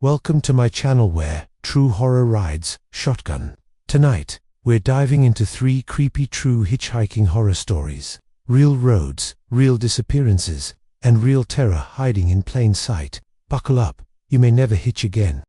Welcome to my channel where true horror rides shotgun. Tonight, we're diving into 3 creepy true hitchhiking horror stories. Real roads, real disappearances, and real terror hiding in plain sight. Buckle up, you may never hitch again.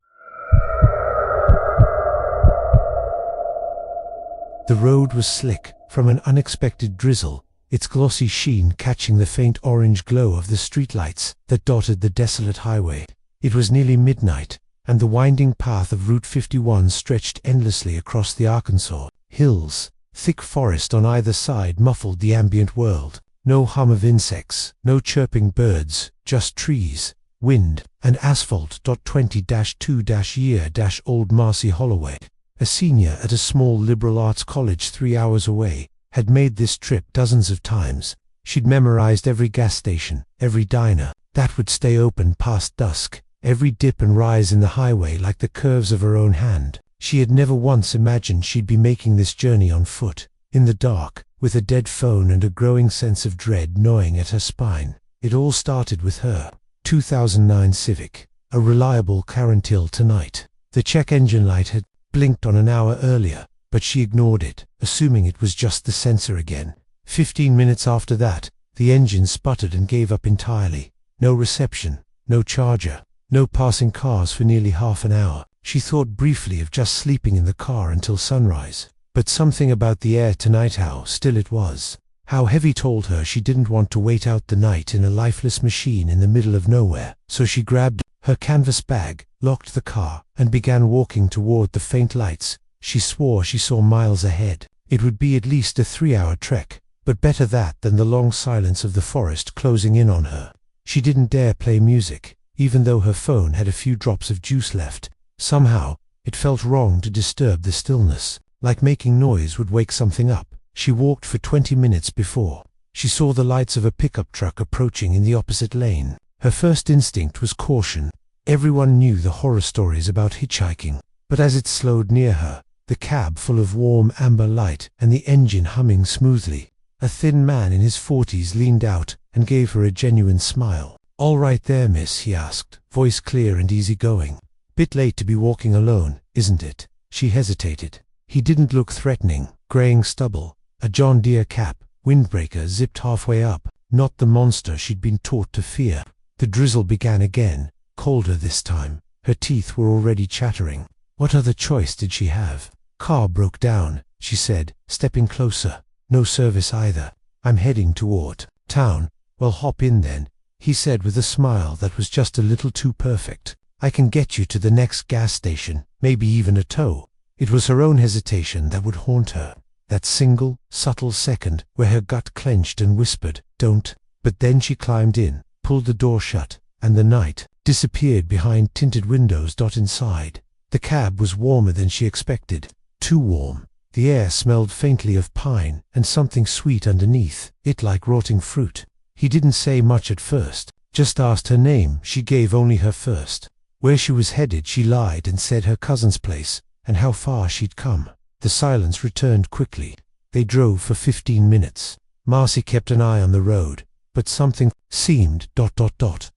The road was slick from an unexpected drizzle, its glossy sheen catching the faint orange glow of the streetlights that dotted the desolate highway. It was nearly midnight, and the winding path of Route 51 stretched endlessly across the Arkansas hills. Thick forest on either side muffled the ambient world. No hum of insects, no chirping birds, just trees, wind, and asphalt. 20-2-year-old Marcy Holloway, a senior at a small liberal arts college 3 hours away, had made this trip dozens of times. She'd memorized every gas station, every diner that would stay open past dusk, every dip and rise in the highway like the curves of her own hand. She had never once imagined she'd be making this journey on foot, in the dark, with a dead phone and a growing sense of dread gnawing at her spine. It all started with her 2009 Civic, a reliable car until tonight. The check engine light had blinked on an hour earlier, but she ignored it, assuming it was just the sensor again. 15 minutes after that, the engine sputtered and gave up entirely. No reception, no charger, no passing cars for nearly half an hour. She thought briefly of just sleeping in the car until sunrise. But something about the air tonight, how still it was, how heavy, told her she didn't want to wait out the night in a lifeless machine in the middle of nowhere. So she grabbed her canvas bag, locked the car, and began walking toward the faint lights. She swore she saw miles ahead. It would be at least a 3-hour trek, but better that than the long silence of the forest closing in on her. She didn't dare play music, even though her phone had a few drops of juice left. Somehow, it felt wrong to disturb the stillness, like making noise would wake something up. She walked for 20 minutes before she saw the lights of a pickup truck approaching in the opposite lane. Her first instinct was caution. Everyone knew the horror stories about hitchhiking, but as it slowed near her, the cab full of warm amber light and the engine humming smoothly, a thin man in his 40s leaned out and gave her a genuine smile. "All right there, miss?" he asked, voice clear and easygoing. "Bit late to be walking alone, isn't it?" She hesitated. He didn't look threatening. Graying stubble, a John Deere cap, windbreaker zipped halfway up, not the monster she'd been taught to fear. The drizzle began again, colder this time. Her teeth were already chattering. What other choice did she have? "Car broke down," she said, stepping closer. "No service either. I'm heading toward town." "Well, hop in then," he said with a smile that was just a little too perfect. "I can get you to the next gas station, maybe even a tow." It was her own hesitation that would haunt her. That single, subtle second where her gut clenched and whispered, "Don't." But then she climbed in, pulled the door shut, and the night disappeared behind tinted windows. Inside, the cab was warmer than she expected. Too warm. The air smelled faintly of pine and something sweet underneath it, like rotting fruit. He didn't say much at first, just asked her name. She gave only her first. Where she was headed she lied and said her cousin's place, and how far she'd come. The silence returned quickly. They drove for 15 minutes. Marcy kept an eye on the road, but something seemed ...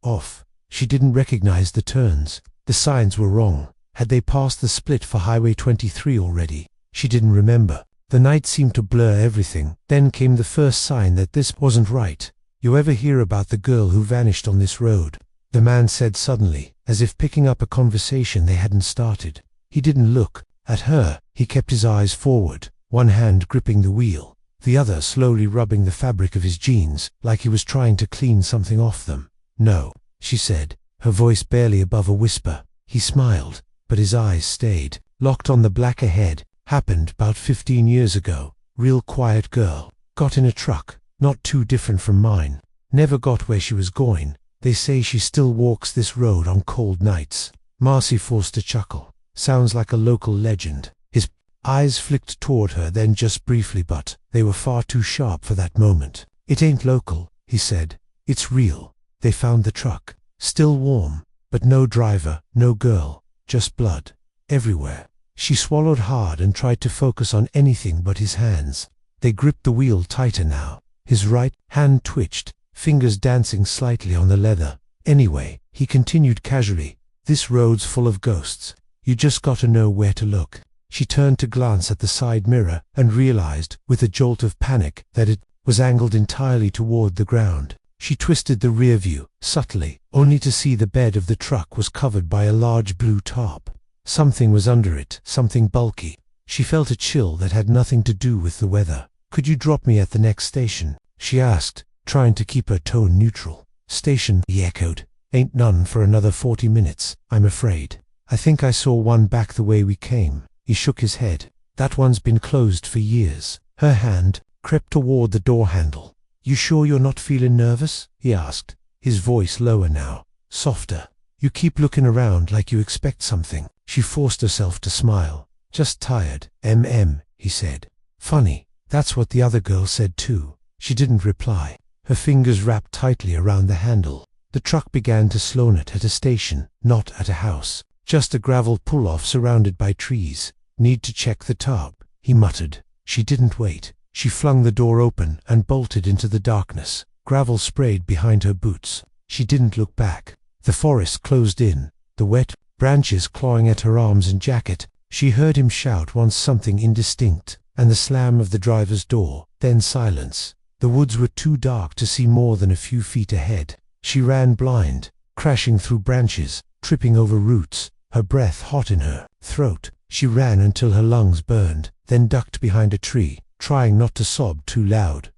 off. She didn't recognize the turns. The signs were wrong. Had they passed the split for Highway 23 already? She didn't remember. The night seemed to blur everything. Then came the first sign that this wasn't right. "You ever hear about the girl who vanished on this road?" the man said suddenly, as if picking up a conversation they hadn't started. He didn't look at her. He kept his eyes forward, one hand gripping the wheel, the other slowly rubbing the fabric of his jeans, like he was trying to clean something off them. "No," she said, her voice barely above a whisper. He smiled, but his eyes stayed locked on the black ahead. "Happened about 15 years ago. Real quiet girl. Got in a truck, not too different from mine. Never got where she was going. They say she still walks this road on cold nights." Marcy forced a chuckle. "Sounds like a local legend." His eyes flicked toward her then just briefly, but they were far too sharp for that moment. "It ain't local," he said. "It's real. They found the truck. Still warm, but no driver, no girl, just blood. Everywhere." She swallowed hard and tried to focus on anything but his hands. They gripped the wheel tighter now. His right hand twitched, fingers dancing slightly on the leather. "Anyway," he continued casually, This road's full of ghosts. You just gotta know where to look." She turned to glance at the side mirror and realized, with a jolt of panic, that it was angled entirely toward the ground. She twisted the rear view, subtly, only to see the bed of the truck was covered by a large blue tarp. Something was under it, something bulky. She felt a chill that had nothing to do with the weather. "Could you drop me at the next station?" she asked, trying to keep her tone neutral. "Station," he echoed. "Ain't none for another 40 minutes, I'm afraid. I think I saw one back the way we came." He shook his head. "That one's been closed for years." Her hand crept toward the door handle. "You sure you're not feeling nervous?" he asked, his voice lower now, softer. "You keep looking around like you expect something." She forced herself to smile. "Just tired, he said. "Funny, that's what the other girl said too." She didn't reply. Her fingers wrapped tightly around the handle. The truck began to slow at a station, not at a house. Just a gravel pull-off surrounded by trees. "Need to check the tarp," he muttered. She didn't wait. She flung the door open and bolted into the darkness. Gravel sprayed behind her boots. She didn't look back. The forest closed in, the wet branches clawing at her arms and jacket. She heard him shout once something indistinct, and the slam of the driver's door, then silence. The woods were too dark to see more than a few feet ahead. She ran blind, crashing through branches, tripping over roots, her breath hot in her throat. She ran until her lungs burned, then ducked behind a tree, trying not to sob too loud.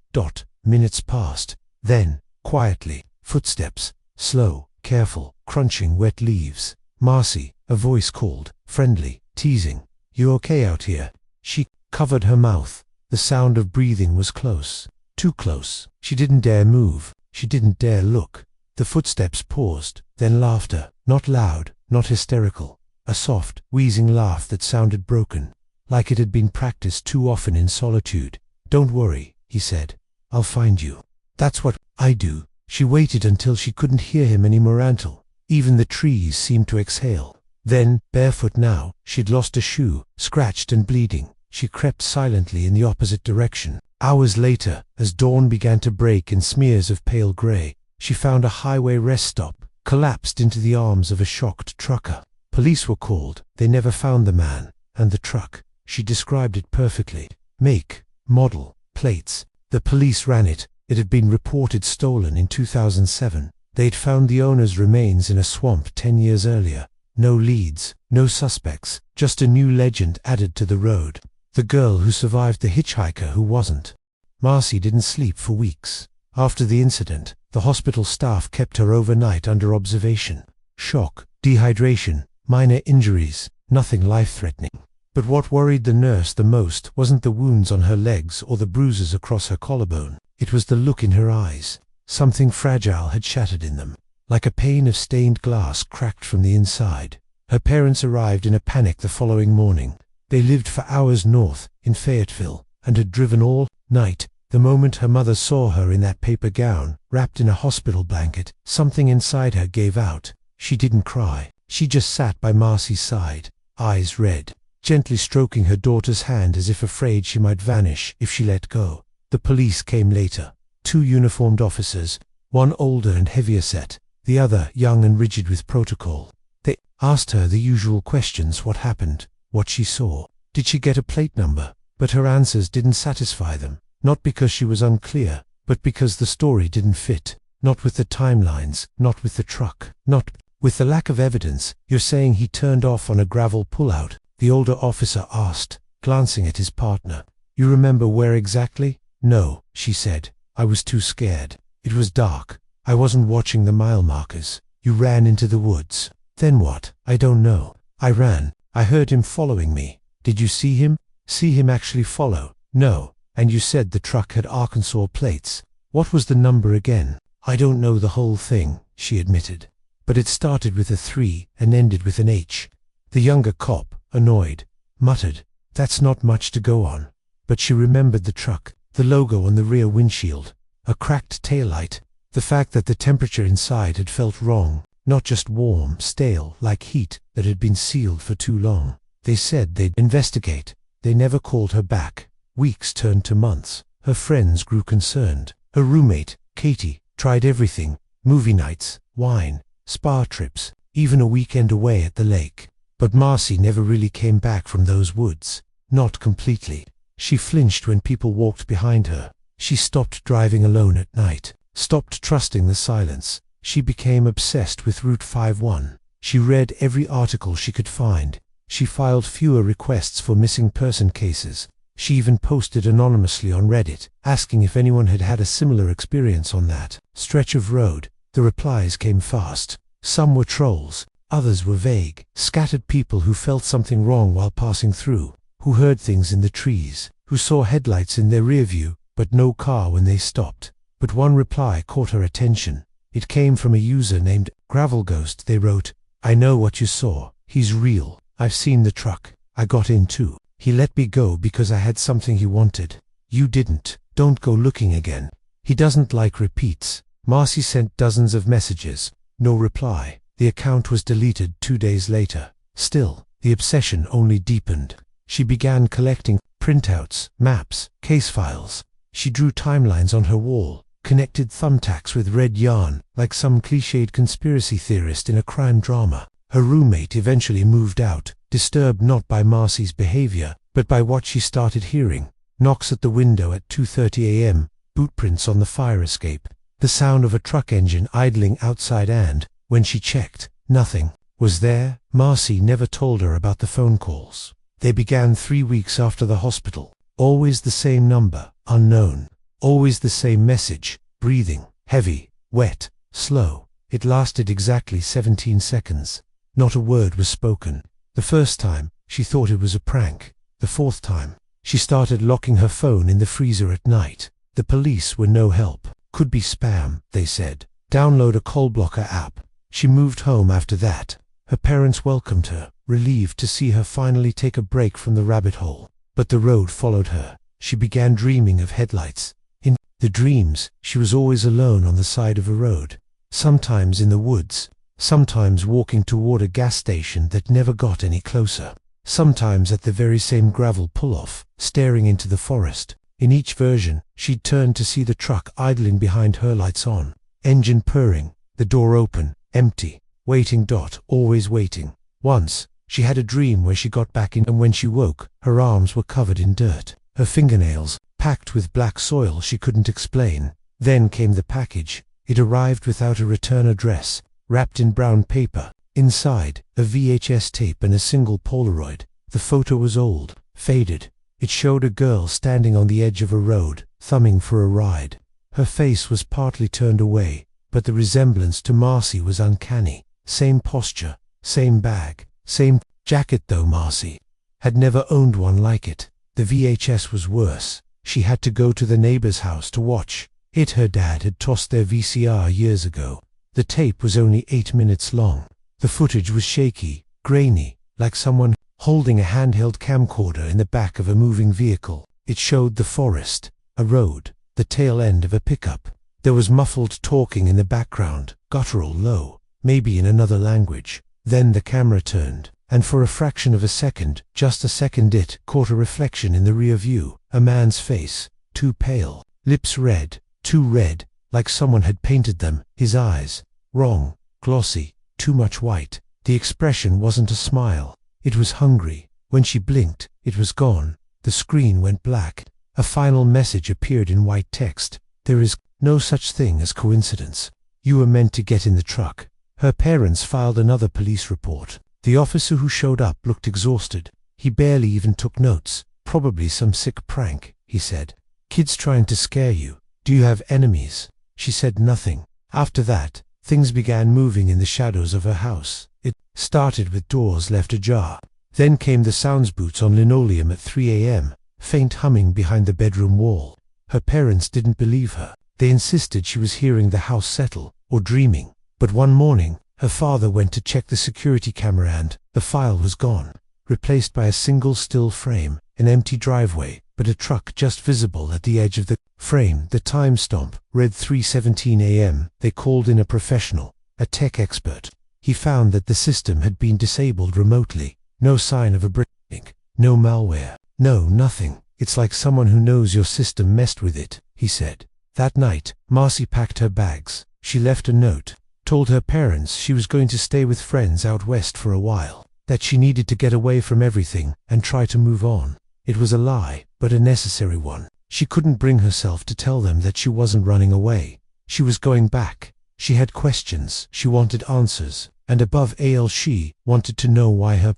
Minutes passed. Then, quietly, footsteps, slow, careful, crunching wet leaves. "Marcy," a voice called, friendly, teasing. "You okay out here?" She covered her mouth. The sound of breathing was close. Too close. She didn't dare move. She didn't dare look. The footsteps paused, then laughter, not loud, not hysterical. A soft, wheezing laugh that sounded broken, like it had been practiced too often in solitude. "Don't worry," he said. "I'll find you. That's what I do." She waited until she couldn't hear him anymore until even the trees seemed to exhale. Then, barefoot now, she'd lost a shoe, scratched and bleeding. She crept silently in the opposite direction. Hours later, as dawn began to break in smears of pale gray, she found a highway rest stop, collapsed into the arms of a shocked trucker. Police were called. They never found the man, and the truck. She described it perfectly. Make, model, plates. The police ran it. It had been reported stolen in 2007. They'd found the owner's remains in a swamp 10 years earlier. No leads, no suspects, just a new legend added to the road. The girl who survived the hitchhiker who wasn't. Marcy didn't sleep for weeks. After the incident, the hospital staff kept her overnight under observation. Shock, dehydration, minor injuries, nothing life-threatening. But what worried the nurse the most wasn't the wounds on her legs or the bruises across her collarbone. It was the look in her eyes. Something fragile had shattered in them, like a pane of stained glass cracked from the inside. Her parents arrived in a panic the following morning. They lived for hours north, in Fayetteville, and had driven all night. The moment her mother saw her in that paper gown, wrapped in a hospital blanket, something inside her gave out. She didn't cry. She just sat by Marcy's side, eyes red, gently stroking her daughter's hand as if afraid she might vanish if she let go. The police came later. 2 uniformed officers, one older and heavier set, the other young and rigid with protocol. They asked her the usual questions: what happened, what she saw, did she get a plate number? But her answers didn't satisfy them, not because she was unclear, but because the story didn't fit. Not with the timelines, not with the truck, not with the lack of evidence. "You're saying he turned off on a gravel pullout?" the older officer asked, glancing at his partner. "You remember where exactly?" "No," she said. "I was too scared. It was dark. I wasn't watching the mile markers." "You ran into the woods. Then what?" "I don't know. I ran. I heard him following me." "Did you see him?" "See him actually follow?" "No." "And you said the truck had Arkansas plates. What was the number again?" "I don't know the whole thing," she admitted. "But it started with a 3 and ended with an H." The younger cop, annoyed, muttered, "That's not much to go on." But she remembered the truck, the logo on the rear windshield, a cracked taillight, the fact that the temperature inside had felt wrong, not just warm, stale, like heat that had been sealed for too long. They said they'd investigate. They never called her back. Weeks turned to months. Her friends grew concerned. Her roommate, Katie, tried everything: movie nights, wine, spa trips. even a weekend away at the lake. But Marcy never really came back from those woods. Not completely. She flinched when people walked behind her. She stopped driving alone at night, stopped trusting the silence. She became obsessed with Route 51. She read every article she could find. She filed fewer requests for missing person cases. She even posted anonymously on Reddit, asking if anyone had had a similar experience on that stretch of road. The replies came fast. Some were trolls, others were vague, scattered people who felt something wrong while passing through, who heard things in the trees, who saw headlights in their rear view, but no car when they stopped. But one reply caught her attention. It came from a user named Gravel Ghost. They wrote, "I know what you saw. He's real. I've seen the truck. I got in too. He let me go because I had something he wanted. You didn't. Don't go looking again. He doesn't like repeats." Marcy sent dozens of messages. No reply. The account was deleted 2 days later. Still, the obsession only deepened. She began collecting printouts, maps, case files. She drew timelines on her wall, connected thumbtacks with red yarn, like some cliched conspiracy theorist in a crime drama. Her roommate eventually moved out, disturbed not by Marcy's behavior, but by what she started hearing. Knocks at the window at 2:30 a.m., bootprints on the fire escape, the sound of a truck engine idling outside, and, when she checked, nothing was there. Marcy never told her about the phone calls. They began 3 weeks after the hospital. Always the same number, unknown. Always the same message, breathing, heavy, wet, slow. It lasted exactly 17 seconds. Not a word was spoken. The first time, she thought it was a prank. The fourth time, she started locking her phone in the freezer at night. The police were no help. Could be spam, they said. Download a call blocker app. She moved home after that. Her parents welcomed her, relieved to see her finally take a break from the rabbit hole. But the road followed her. She began dreaming of headlights. In the dreams, she was always alone on the side of a road. Sometimes in the woods. Sometimes walking toward a gas station that never got any closer. Sometimes at the very same gravel pull-off, staring into the forest. In each version, she'd turn to see the truck idling behind her, lights on, engine purring, the door open, empty, waiting. Always waiting. Once, she had a dream where she got back in, and when she woke, her arms were covered in dirt, her fingernails packed with black soil she couldn't explain. Then came the package. It arrived without a return address, wrapped in brown paper. Inside, a VHS tape and a single Polaroid. The photo was old, faded. It showed a girl standing on the edge of a road, thumbing for a ride. Her face was partly turned away, but the resemblance to Marcy was uncanny. Same posture, same bag, same jacket, though Marcy had never owned one like it. The VHS was worse. She had to go to the neighbor's house to watch it. Her dad had tossed their VCR years ago. The tape was only 8 minutes long. The footage was shaky, grainy, like someone holding a handheld camcorder in the back of a moving vehicle. It showed the forest, a road, the tail end of a pickup. There was muffled talking in the background, guttural, low, maybe in another language. Then the camera turned, and for a fraction of a second, just a second, it caught a reflection in the rear view. A man's face, too pale, lips red, too red, like someone had painted them. His eyes, wrong, glossy, too much white. The expression wasn't a smile. It was hungry. When she blinked, it was gone. The screen went black. A final message appeared in white text. There is no such thing as coincidence. You were meant to get in the truck. Her parents filed another police report. The officer who showed up looked exhausted. He barely even took notes. Probably some sick prank, he said. Kids trying to scare you. Do you have enemies? She said nothing. After that, things began moving in the shadows of her house. It started with doors left ajar. Then came the sounds, boots on linoleum at 3 a.m., faint humming behind the bedroom wall. Her parents didn't believe her. They insisted she was hearing the house settle, or dreaming. But one morning, her father went to check the security camera and the file was gone. Replaced by a single still frame, an empty driveway, but a truck just visible at the edge of the frame. The time stamp read 3:17 a.m. They called in a professional, a tech expert. He found that the system had been disabled remotely. No sign of a break, no malware, no nothing. It's like someone who knows your system messed with it, he said. That night, Marcy packed her bags. She left a note. Told her parents she was going to stay with friends out west for a while, that she needed to get away from everything and try to move on. It was a lie, but a necessary one. She couldn't bring herself to tell them that she wasn't running away. She was going back. She had questions, she wanted answers, and above all she wanted to know why her.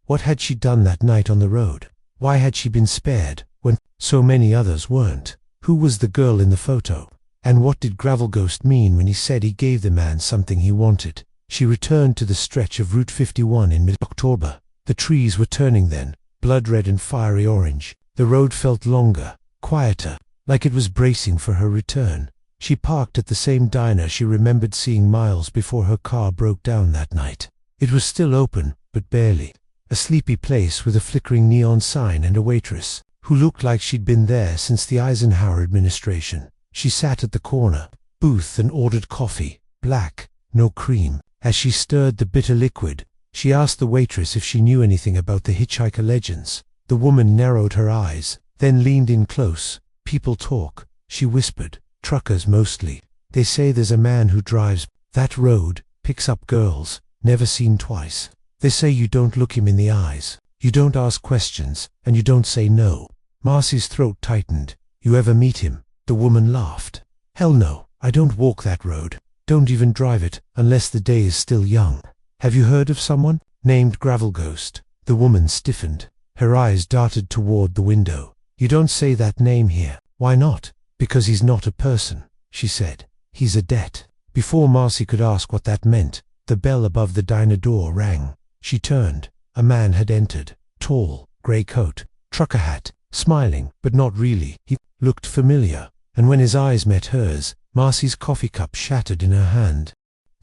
What had she done that night on the road? Why had she been spared, when so many others weren't? Who was the girl in the photo? And what did Gravel Ghost mean when he said he gave the man something he wanted? She returned to the stretch of Route 51 in mid-October. The trees were turning then, blood-red and fiery orange. The road felt longer, quieter, like it was bracing for her return. She parked at the same diner she remembered seeing miles before her car broke down that night. It was still open, but barely. A sleepy place with a flickering neon sign and a waitress, who looked like she'd been there since the Eisenhower administration. She sat at the corner booth and ordered coffee, black, no cream. As she stirred the bitter liquid, she asked the waitress if she knew anything about the Hitchhiker legends. The woman narrowed her eyes, then leaned in close. People talk, she whispered. Truckers mostly. They say there's a man who drives that road, picks up girls, never seen twice. They say you don't look him in the eyes, you don't ask questions, and you don't say no. Marcy's throat tightened. You ever meet him? The woman laughed. Hell no, I don't walk that road. Don't even drive it, unless the day is still young. Have you heard of someone named Gravel Ghost? The woman stiffened. Her eyes darted toward the window. You don't say that name here. Why not? Because he's not a person, she said. He's a debt. Before Marcy could ask what that meant, the bell above the diner door rang. She turned. A man had entered. Tall, grey coat, trucker hat, smiling, but not really. He looked familiar, and when his eyes met hers, Marcy's coffee cup shattered in her hand.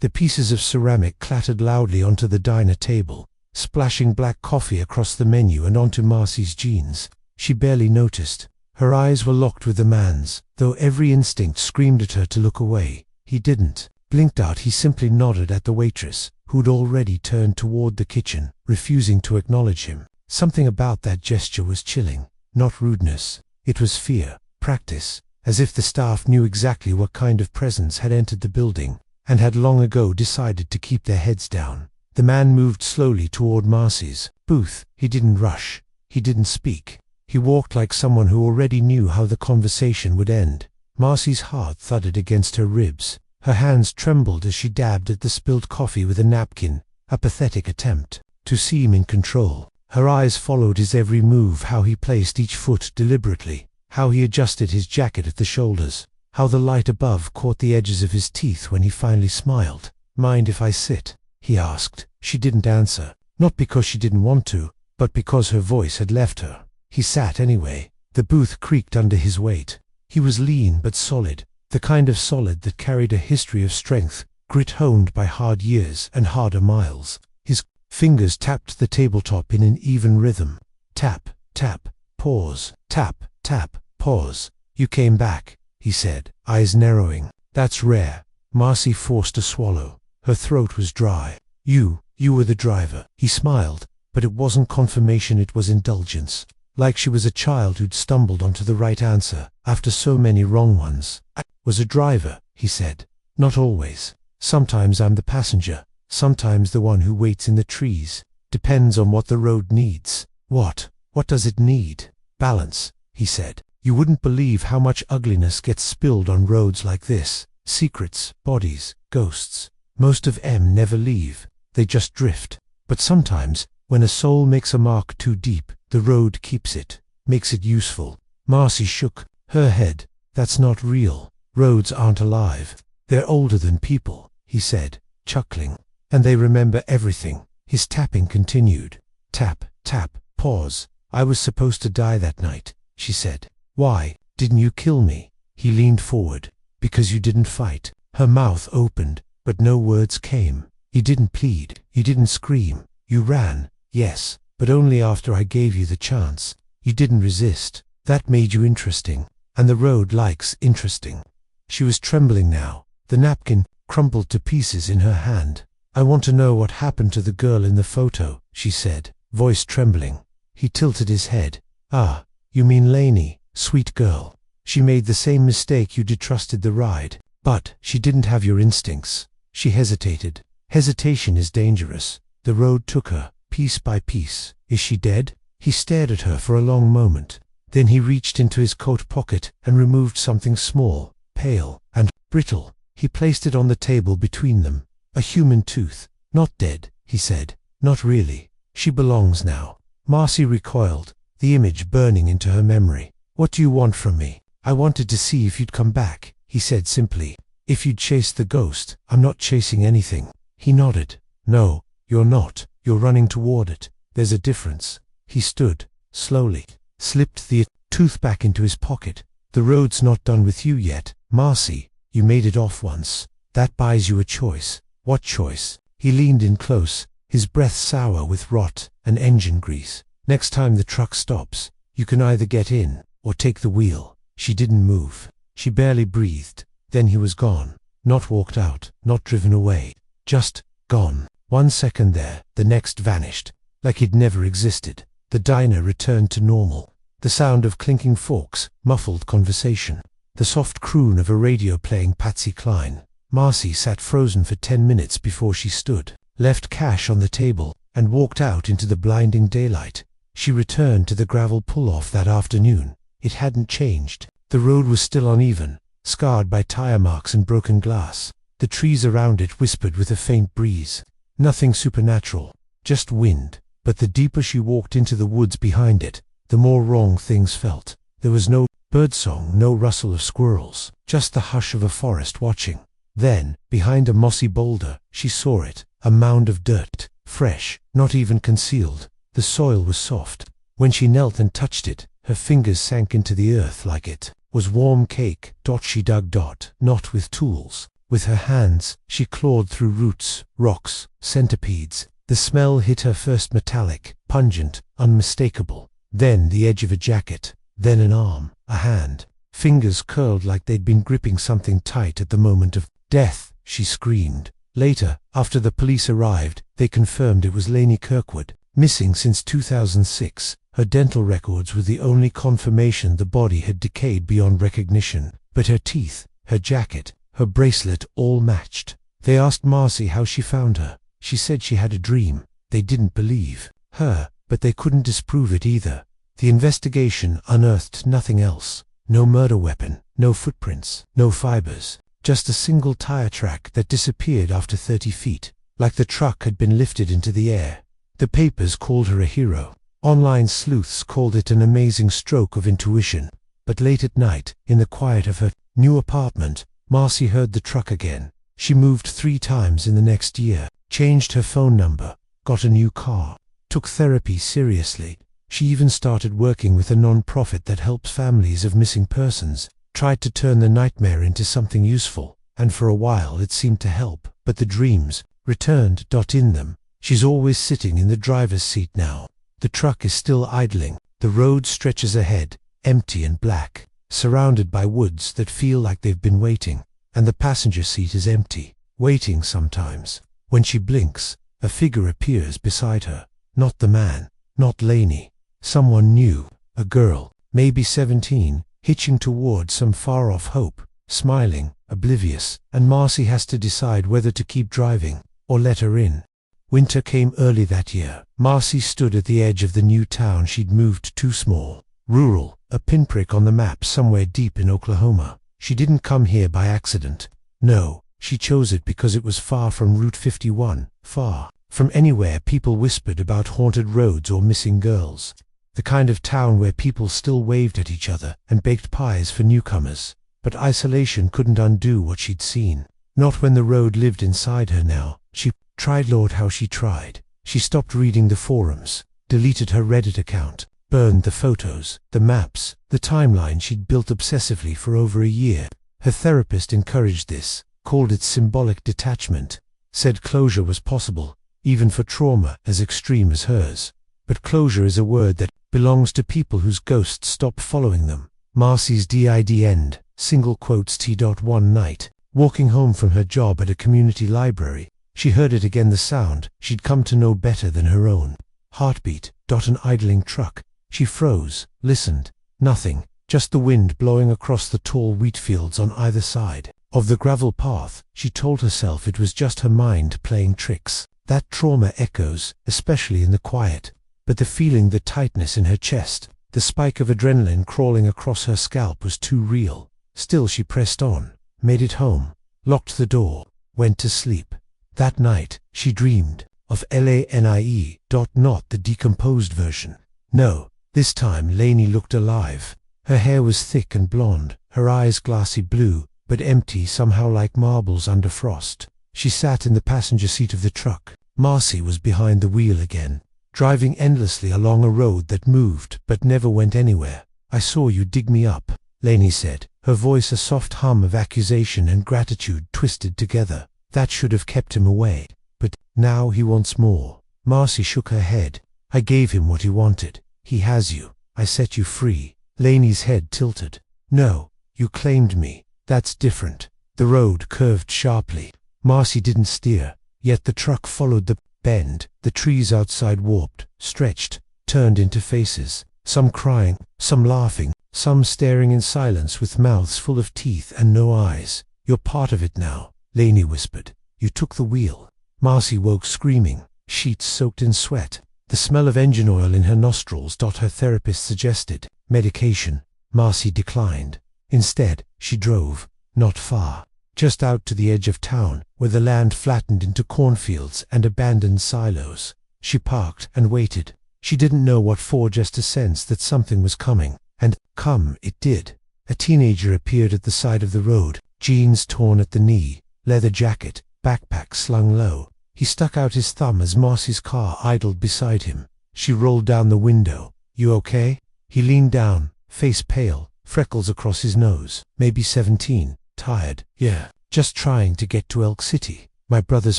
The pieces of ceramic clattered loudly onto the diner table, splashing black coffee across the menu and onto Marcy's jeans. She barely noticed. Her eyes were locked with the man's, though every instinct screamed at her to look away. He didn't. Blinked out. He simply nodded at the waitress, who'd already turned toward the kitchen, refusing to acknowledge him. Something about that gesture was chilling. Not rudeness. It was fear. Practice. As if the staff knew exactly what kind of presence had entered the building, and had long ago decided to keep their heads down. The man moved slowly toward Marcy's booth. He didn't rush. He didn't speak. He walked like someone who already knew how the conversation would end. Marcy's heart thudded against her ribs. Her hands trembled as she dabbed at the spilled coffee with a napkin, a pathetic attempt to seem in control. Her eyes followed his every move, how he placed each foot deliberately, how he adjusted his jacket at the shoulders, how the light above caught the edges of his teeth when he finally smiled. Mind if I sit? He asked. She didn't answer, not because she didn't want to, but because her voice had left her. He sat anyway. The booth creaked under his weight. He was lean but solid, the kind of solid that carried a history of strength, grit honed by hard years and harder miles. His fingers tapped the tabletop in an even rhythm. Tap, tap, pause, tap, tap, pause. You came back, he said, eyes narrowing. That's rare. Marcy forced a swallow. Her throat was dry. You were the driver. He smiled, but it wasn't confirmation, it was indulgence. Like she was a child who'd stumbled onto the right answer after so many wrong ones. I was a driver, he said. Not always. Sometimes I'm the passenger, sometimes the one who waits in the trees. Depends on what the road needs. What does it need? Balance, he said. You wouldn't believe how much ugliness gets spilled on roads like this. Secrets, bodies, ghosts. Most of them never leave. They just drift. But sometimes, when a soul makes a mark too deep, the road keeps it, makes it useful. Marcy shook her head. That's not real. Roads aren't alive. They're older than people, he said, chuckling. And they remember everything. His tapping continued. Tap, tap, pause. I was supposed to die that night, she said. Why didn't you kill me? He leaned forward. Because you didn't fight. Her mouth opened, but no words came. You didn't plead. You didn't scream. You ran, yes, but only after I gave you the chance. You didn't resist. That made you interesting. And the road likes interesting. She was trembling now. The napkin crumpled to pieces in her hand. I want to know what happened to the girl in the photo, she said, voice trembling. He tilted his head. Ah, you mean Lainey, sweet girl. She made the same mistake you did, trusted the ride. But she didn't have your instincts. She hesitated. Hesitation is dangerous. The road took her, piece by piece. Is she dead? He stared at her for a long moment. Then he reached into his coat pocket and removed something small, pale, and brittle. He placed it on the table between them. A human tooth. Not dead, he said. Not really. She belongs now. Marcy recoiled, the image burning into her memory. What do you want from me? I wanted to see if you'd come back, he said simply. If you'd chase the ghost. I'm not chasing anything. He nodded. No, you're not. You're running toward it. There's a difference. He stood, slowly, slipped the tooth back into his pocket. The road's not done with you yet, Marcy. You made it off once. That buys you a choice. What choice? He leaned in close, his breath sour with rot and engine grease. Next time the truck stops, you can either get in or take the wheel. She didn't move. She barely breathed. Then he was gone. Not walked out, not driven away. Just gone. 1 second there, the next vanished, like he'd never existed. The diner returned to normal. The sound of clinking forks, muffled conversation. The soft croon of a radio playing Patsy Cline. Marcy sat frozen for 10 minutes before she stood, left cash on the table, and walked out into the blinding daylight. She returned to the gravel pull-off that afternoon. It hadn't changed. The road was still uneven, scarred by tire marks and broken glass. The trees around it whispered with a faint breeze. Nothing supernatural, just wind. But the deeper she walked into the woods behind it, the more wrong things felt. There was no birdsong, no rustle of squirrels, just the hush of a forest watching. Then, behind a mossy boulder, she saw it, a mound of dirt, fresh, not even concealed. The soil was soft. When she knelt and touched it, her fingers sank into the earth like it was warm cake. She dug. Not with tools. With her hands, she clawed through roots, rocks, centipedes. The smell hit her first metallic, pungent, unmistakable. Then the edge of a jacket. Then an arm, a hand. Fingers curled like they'd been gripping something tight at the moment of death. She screamed. Later, after the police arrived, they confirmed it was Lainey Kirkwood, missing since 2006. Her dental records were the only confirmation the body had decayed beyond recognition. But her teeth, her jacket, her bracelet all matched. They asked Marcy how she found her. She said she had a dream. They didn't believe her, but they couldn't disprove it either. The investigation unearthed nothing else. No murder weapon, no footprints, no fibers. Just a single tire track that disappeared after 30 feet, like the truck had been lifted into the air. The papers called her a hero. Online sleuths called it an amazing stroke of intuition. But late at night, in the quiet of her new apartment, Marcy heard the truck again. She moved 3 times in the next year, changed her phone number, got a new car, took therapy seriously. She even started working with a non-profit that helps families of missing persons, tried to turn the nightmare into something useful, and for a while it seemed to help. But the dreams returned. In them, she's always sitting in the driver's seat now. The truck is still idling. The road stretches ahead, empty and black, surrounded by woods that feel like they've been waiting. And the passenger seat is empty, waiting sometimes. When she blinks, a figure appears beside her. Not the man, not Lainey. Someone new, a girl, maybe 17, hitching toward some far-off hope, smiling, oblivious, and Marcy has to decide whether to keep driving or let her in. Winter came early that year. Marcy stood at the edge of the new town she'd moved to. Small, rural, a pinprick on the map somewhere deep in Oklahoma. She didn't come here by accident. No, she chose it because it was far from Route 51, far from anywhere people whispered about haunted roads or missing girls. The kind of town where people still waved at each other and baked pies for newcomers. But isolation couldn't undo what she'd seen. Not when the road lived inside her now. She tried, Lord, how she tried. She stopped reading the forums, deleted her Reddit account, burned the photos, the maps, the timeline she'd built obsessively for over a year. Her therapist encouraged this, called it symbolic detachment, said closure was possible, even for trauma as extreme as hers. But closure is a word that belongs to people whose ghosts stop following them. Marcy's did end, single quotes One night, walking home from her job at a community library, she heard it again, the sound she'd come to know better than her own. Heartbeat. An idling truck. She froze, listened. Nothing, just the wind blowing across the tall wheat fields on either side. Of the gravel path, she told herself it was just her mind playing tricks. That trauma echoes, especially in the quiet. But the feeling, the tightness in her chest, the spike of adrenaline crawling across her scalp was too real. Still she pressed on, made it home, locked the door, went to sleep. That night, she dreamed of Lanie. Not the decomposed version. No, this time Lainey looked alive. Her hair was thick and blonde, her eyes glassy blue, but empty somehow like marbles under frost. She sat in the passenger seat of the truck. Marcy was behind the wheel again, driving endlessly along a road that moved but never went anywhere. "I saw you dig me up," Lainey said, her voice a soft hum of accusation and gratitude twisted together. That should have kept him away. But now he wants more. Marcy shook her head. "I gave him what he wanted. He has you. I set you free." Lainey's head tilted. "No, you claimed me. That's different." The road curved sharply. Marcy didn't steer, yet the truck followed the bend. The trees outside warped, stretched, turned into faces, some crying, some laughing, some staring in silence with mouths full of teeth and no eyes. "You're part of it now," Lainey whispered. "You took the wheel." Marcy woke screaming, sheets soaked in sweat, the smell of engine oil in her nostrils. Her therapist suggested medication. Marcy declined. Instead, she drove, not far, just out to the edge of town, where the land flattened into cornfields and abandoned silos. She parked and waited. She didn't know what for, just a sense that something was coming. And come it did. A teenager appeared at the side of the road, jeans torn at the knee, leather jacket, backpack slung low. He stuck out his thumb as Marcy's car idled beside him. She rolled down the window. "You okay?" He leaned down, face pale, freckles across his nose. "Maybe 17. Tired." "Yeah, just trying to get to Elk City, my brother's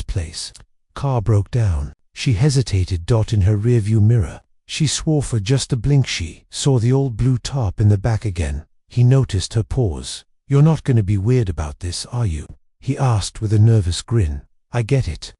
place." Car broke down. She hesitated. In her rearview mirror, she swore for just a blink she saw the old blue tarp in the back again. He noticed her pause. "You're not going to be weird about this, are you?" he asked with a nervous grin. "I get it.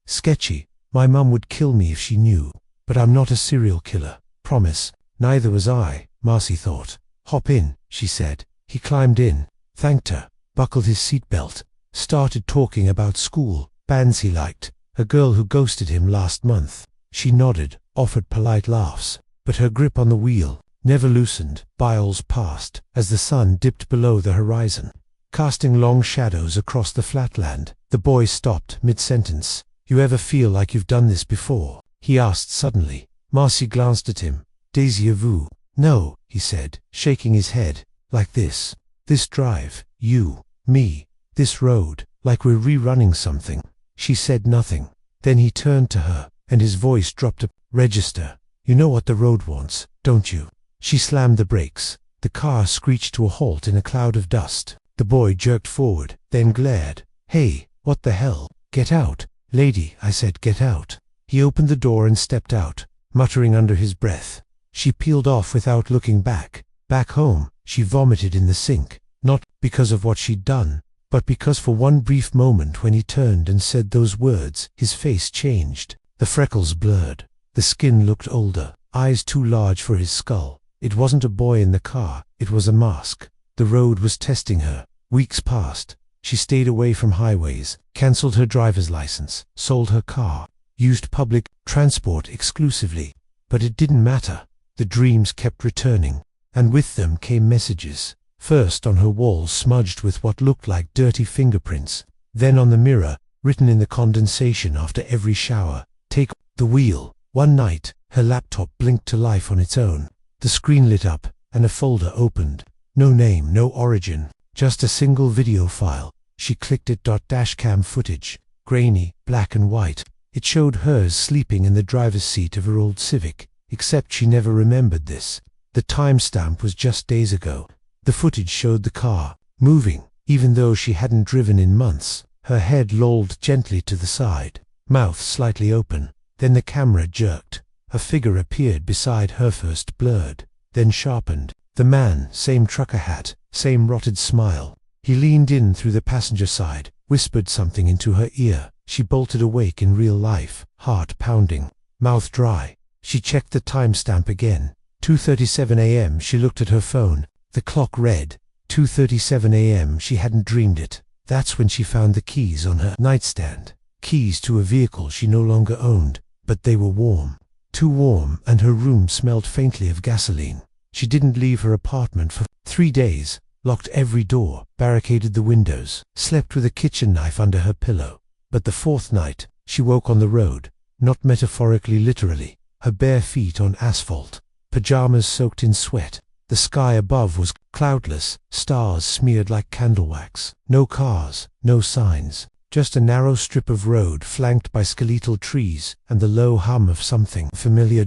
Sketchy. My mum would kill me if she knew. But I'm not a serial killer. Promise." Neither was I, Marcy thought. "Hop in," she said. He climbed in, thanked her, buckled his seatbelt, started talking about school, bands he liked, a girl who ghosted him last month. She nodded, offered polite laughs, but her grip on the wheel never loosened. Miles passed as the sun dipped below the horizon, casting long shadows across the flatland. The boy stopped mid-sentence. "You ever feel like you've done this before?" he asked suddenly. Marcy glanced at him. "Déjà vu?" "No," he said, shaking his head. "Like this. This drive, you, me, this road, like we're rerunning something." She said nothing. Then he turned to her, and his voice dropped. "Register. You know what the road wants, don't you?" She slammed the brakes. The car screeched to a halt in a cloud of dust. The boy jerked forward, then glared. "Hey, what the hell? Get out." "Lady," I said, "get out." He opened the door and stepped out, muttering under his breath. She peeled off without looking back. Back home, she vomited in the sink, not because of what she'd done, but because for one brief moment when he turned and said those words, his face changed. The freckles blurred. The skin looked older, eyes too large for his skull. It wasn't a boy in the car, it was a mask. The road was testing her. Weeks passed. She stayed away from highways, cancelled her driver's license, sold her car, used public transport exclusively. But it didn't matter. The dreams kept returning, and with them came messages. First on her wall, smudged with what looked like dirty fingerprints. Then on the mirror, written in the condensation after every shower. "Take the wheel." One night, her laptop blinked to life on its own. The screen lit up, and a folder opened. No name, no origin, just a single video file. She clicked it. Dashcam footage, grainy, black and white. It showed hers sleeping in the driver's seat of her old Civic, except she never remembered this. The timestamp was just days ago. The footage showed the car moving, even though she hadn't driven in months. Her head lolled gently to the side, mouth slightly open. Then the camera jerked. A figure appeared beside her, first blurred, then sharpened. The man, same trucker hat, same rotted smile. He leaned in through the passenger side, whispered something into her ear. She bolted awake in real life, heart pounding, mouth dry. She checked the timestamp again. 2:37 a.m. She looked at her phone. The clock read 2:37 a.m. She hadn't dreamed it. That's when she found the keys on her nightstand. Keys to a vehicle she no longer owned, but they were warm. Too warm, and her room smelled faintly of gasoline. She didn't leave her apartment for 3 days, locked every door, barricaded the windows, slept with a kitchen knife under her pillow. But the 4th night, she woke on the road, not metaphorically, literally, her bare feet on asphalt, pajamas soaked in sweat. The sky above was cloudless, stars smeared like candle wax. No cars, no signs, just a narrow strip of road flanked by skeletal trees and the low hum of something familiar.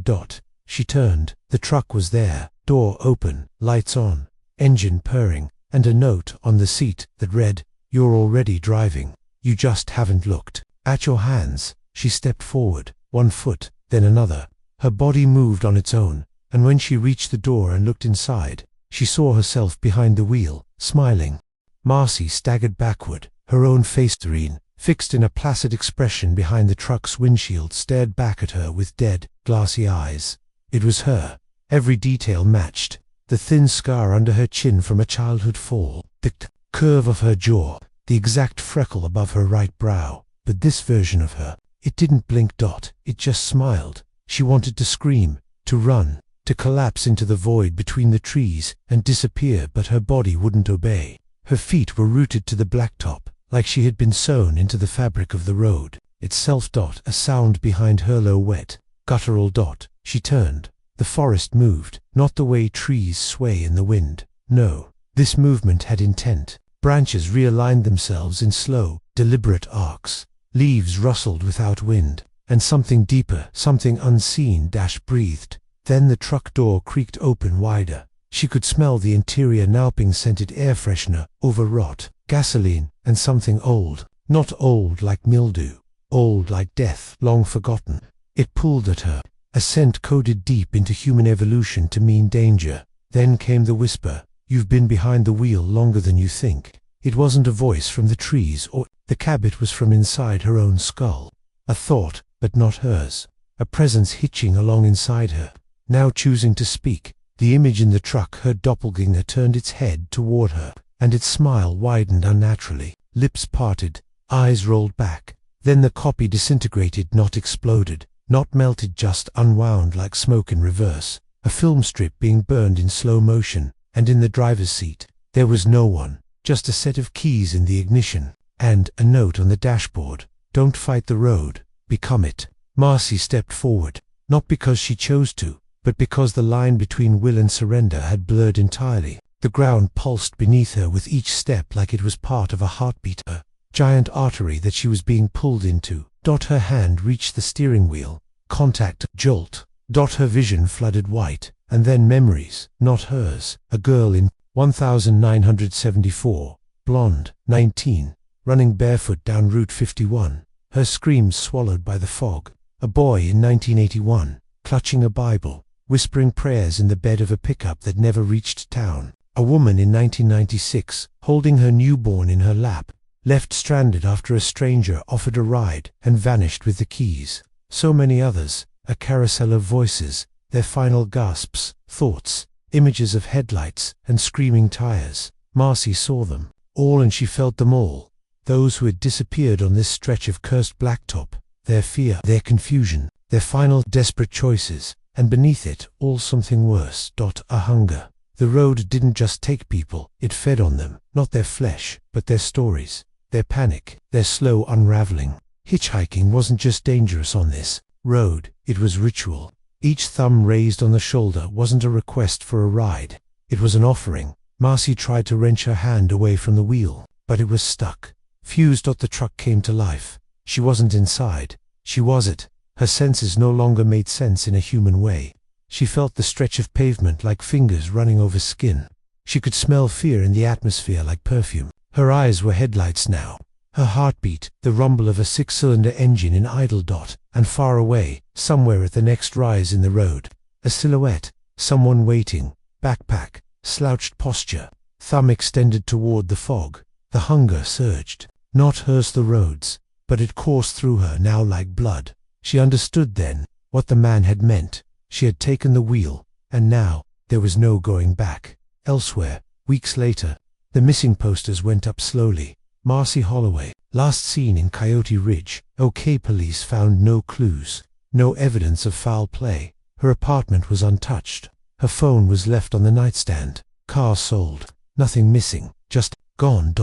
She turned. The truck was there, door open, lights on, engine purring, and a note on the seat that read, "You're already driving. You just haven't looked at your hands." She stepped forward, one foot, then another. Her body moved on its own, and when she reached the door and looked inside, she saw herself behind the wheel, smiling. Marcy staggered backward, her own face serene, fixed in a placid expression behind the truck's windshield, stared back at her with dead, glassy eyes. It was her. Every detail matched. The thin scar under her chin from a childhood fall, the curve of her jaw, the exact freckle above her right brow. But this version of her, it didn't blink. It just smiled. She wanted to scream, to run, to collapse into the void between the trees and disappear, but her body wouldn't obey. Her feet were rooted to the blacktop, like she had been sewn into the fabric of the road itself. A sound behind her, low, wet, guttural. She turned. The forest moved, not the way trees sway in the wind. No, this movement had intent. Branches realigned themselves in slow, deliberate arcs. Leaves rustled without wind, and something deeper, something unseen, breathed. Then the truck door creaked open wider. She could smell the interior, Nauping-scented air freshener, overwrought, gasoline, and something old. Not old like mildew, old like death, long forgotten. It pulled at her, a scent coded deep into human evolution to mean danger. Then came the whisper, "You've been behind the wheel longer than you think." It wasn't a voice from the trees or the cab, it was from inside her own skull. A thought, but not hers. A presence hitching along inside her, now choosing to speak. The image in the truck, her doppelganger, turned its head toward her, and its smile widened unnaturally. Lips parted, eyes rolled back. Then the copy disintegrated, not exploded, not melted, just unwound like smoke in reverse. A film strip being burned in slow motion, and in the driver's seat, there was no one, just a set of keys in the ignition, and a note on the dashboard. "Don't fight the road, become it." Marcy stepped forward, not because she chose to, but because the line between will and surrender had blurred entirely. The ground pulsed beneath her with each step like it was part of a heartbeat, a giant artery that she was being pulled into. Her hand reached the steering wheel. Contact, jolt. Her vision flooded white, and then memories, not hers. A girl in 1974, blonde, 19, running barefoot down Route 51, her screams swallowed by the fog. A boy in 1981, clutching a Bible, whispering prayers in the bed of a pickup that never reached town. A woman in 1996, holding her newborn in her lap, left stranded after a stranger offered a ride and vanished with the keys. So many others, a carousel of voices, their final gasps, thoughts, images of headlights and screaming tires. Marcy saw them all, and she felt them all. Those who had disappeared on this stretch of cursed blacktop, their fear, their confusion, their final desperate choices, and beneath it all something worse. A hunger. The road didn't just take people, it fed on them, not their flesh, but their stories, their panic, their slow unraveling. Hitchhiking wasn't just dangerous on this road, it was ritual. Each thumb raised on the shoulder wasn't a request for a ride, it was an offering. Marcy tried to wrench her hand away from the wheel, but it was stuck. Fused. The truck came to life. She wasn't inside, she was it. Her senses no longer made sense in a human way. She felt the stretch of pavement like fingers running over skin. She could smell fear in the atmosphere like perfume. Her eyes were headlights now. Her heartbeat, the rumble of a 6-cylinder engine in idle. And far away, somewhere at the next rise in the road, a silhouette, someone waiting, backpack, slouched posture, thumb extended toward the fog. The hunger surged. Not hers the roads, but it coursed through her now like blood. She understood then what the man had meant. She had taken the wheel, and now there was no going back. Elsewhere, weeks later, the missing posters went up slowly. Marcy Holloway, last seen in Coyote Ridge. OK, police found no clues, no evidence of foul play. Her apartment was untouched. Her phone was left on the nightstand. Car sold. Nothing missing, just gone.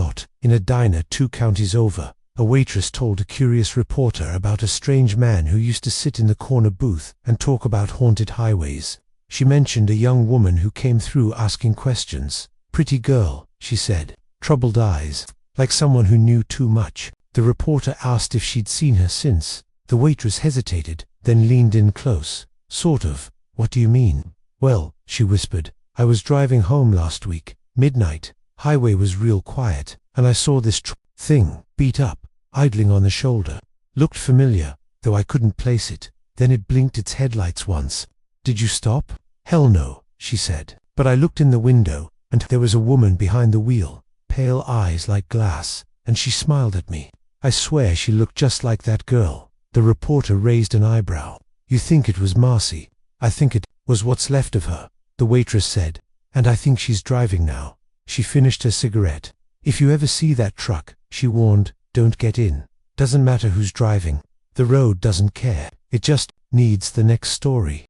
In a diner 2 counties over, a waitress told a curious reporter about a strange man who used to sit in the corner booth and talk about haunted highways. She mentioned a young woman who came through asking questions. Pretty girl, she said. Troubled eyes, like someone who knew too much. The reporter asked if she'd seen her since. The waitress hesitated, then leaned in close. Sort of. What do you mean? Well, she whispered, I was driving home last week, midnight. Highway was real quiet, and I saw this thing, beat up, idling on the shoulder. Looked familiar, though I couldn't place it. Then it blinked its headlights once. Did you stop? Hell no, she said. But I looked in the window, and there was a woman behind the wheel, pale eyes like glass, and she smiled at me. I swear she looked just like that girl. The reporter raised an eyebrow. You think it was Marcy? I think it was what's left of her, the waitress said, and I think she's driving now. She finished her cigarette. If you ever see that truck, she warned, don't get in. Doesn't matter who's driving. The road doesn't care. It just needs the next story.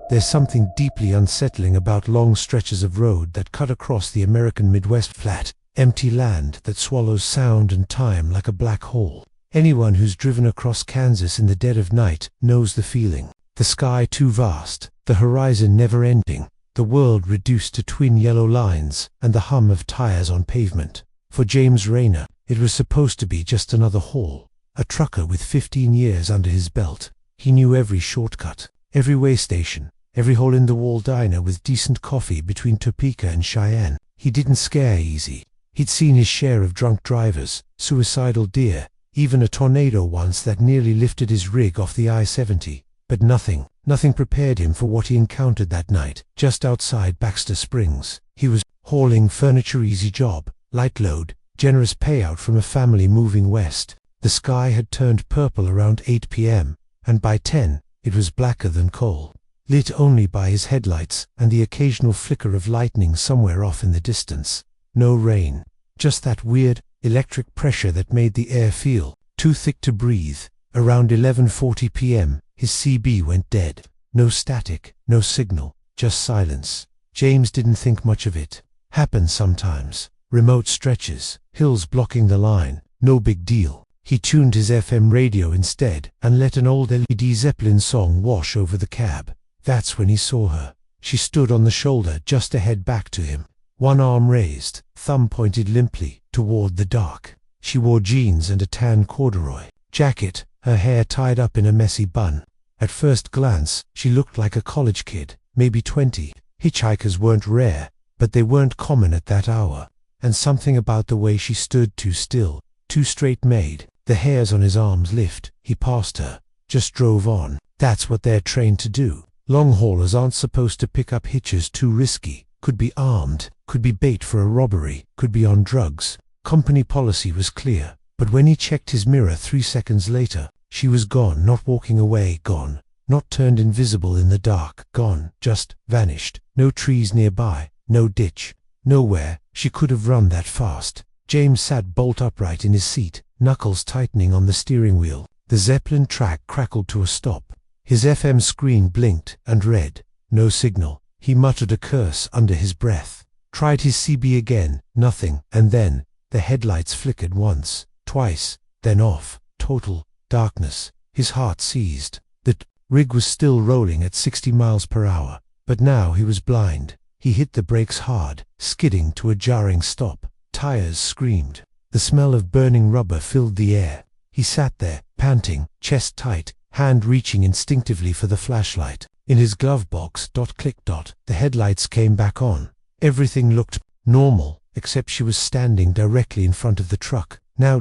There's something deeply unsettling about long stretches of road that cut across the American Midwest, flat, empty land that swallows sound and time like a black hole. Anyone who's driven across Kansas in the dead of night knows the feeling. The sky too vast, the horizon never ending, the world reduced to twin yellow lines, and the hum of tires on pavement. For James Rayner, it was supposed to be just another haul. A trucker with 15 years under his belt. He knew every shortcut, every way station, every hole-in-the-wall diner with decent coffee between Topeka and Cheyenne. He didn't scare easy. He'd seen his share of drunk drivers, suicidal deer, even a tornado once that nearly lifted his rig off the I-70. But nothing prepared him for what he encountered that night, just outside Baxter Springs. He was hauling furniture, easy job, light load, generous payout from a family moving west. The sky had turned purple around 8 p.m., and by 10, it was blacker than coal, lit only by his headlights and the occasional flicker of lightning somewhere off in the distance. No rain, just that weird, electric pressure that made the air feel too thick to breathe. Around 11:40 p.m., his CB went dead. No static, no signal, just silence. James didn't think much of it. Happens sometimes. Remote stretches, hills blocking the line, no big deal. He tuned his FM radio instead and let an old Led Zeppelin song wash over the cab. That's when he saw her. She stood on the shoulder just ahead, back to him. One arm raised, thumb pointed limply toward the dark. She wore jeans and a tan corduroy jacket, her hair tied up in a messy bun. At first glance, she looked like a college kid, maybe 20. Hitchhikers weren't rare, but they weren't common at that hour. And something about the way she stood, too still, too straight-made. The hairs on his arms lift. He passed her, just drove on. That's what they're trained to do. Long haulers aren't supposed to pick up hitches too risky. Could be armed, could be bait for a robbery, could be on drugs. Company policy was clear. But when he checked his mirror 3 seconds later, she was gone, not walking away, gone, not turned invisible in the dark, gone, just vanished. No trees nearby, no ditch, nowhere she could have run that fast. James sat bolt upright in his seat, knuckles tightening on the steering wheel. The Zeppelin track crackled to a stop. His FM screen blinked and read, no signal. He muttered a curse under his breath. Tried his CB again, nothing, and then the headlights flickered once, twice, then off. Total darkness. His heart seized. The rig was still rolling at 60 miles per hour, but now he was blind. He hit the brakes hard, skidding to a jarring stop. Tires screamed. The smell of burning rubber filled the air. He sat there, panting, chest tight, hand reaching instinctively for the flashlight. In his glove box, click. The headlights came back on. Everything looked normal, except she was standing directly in front of the truck. Now,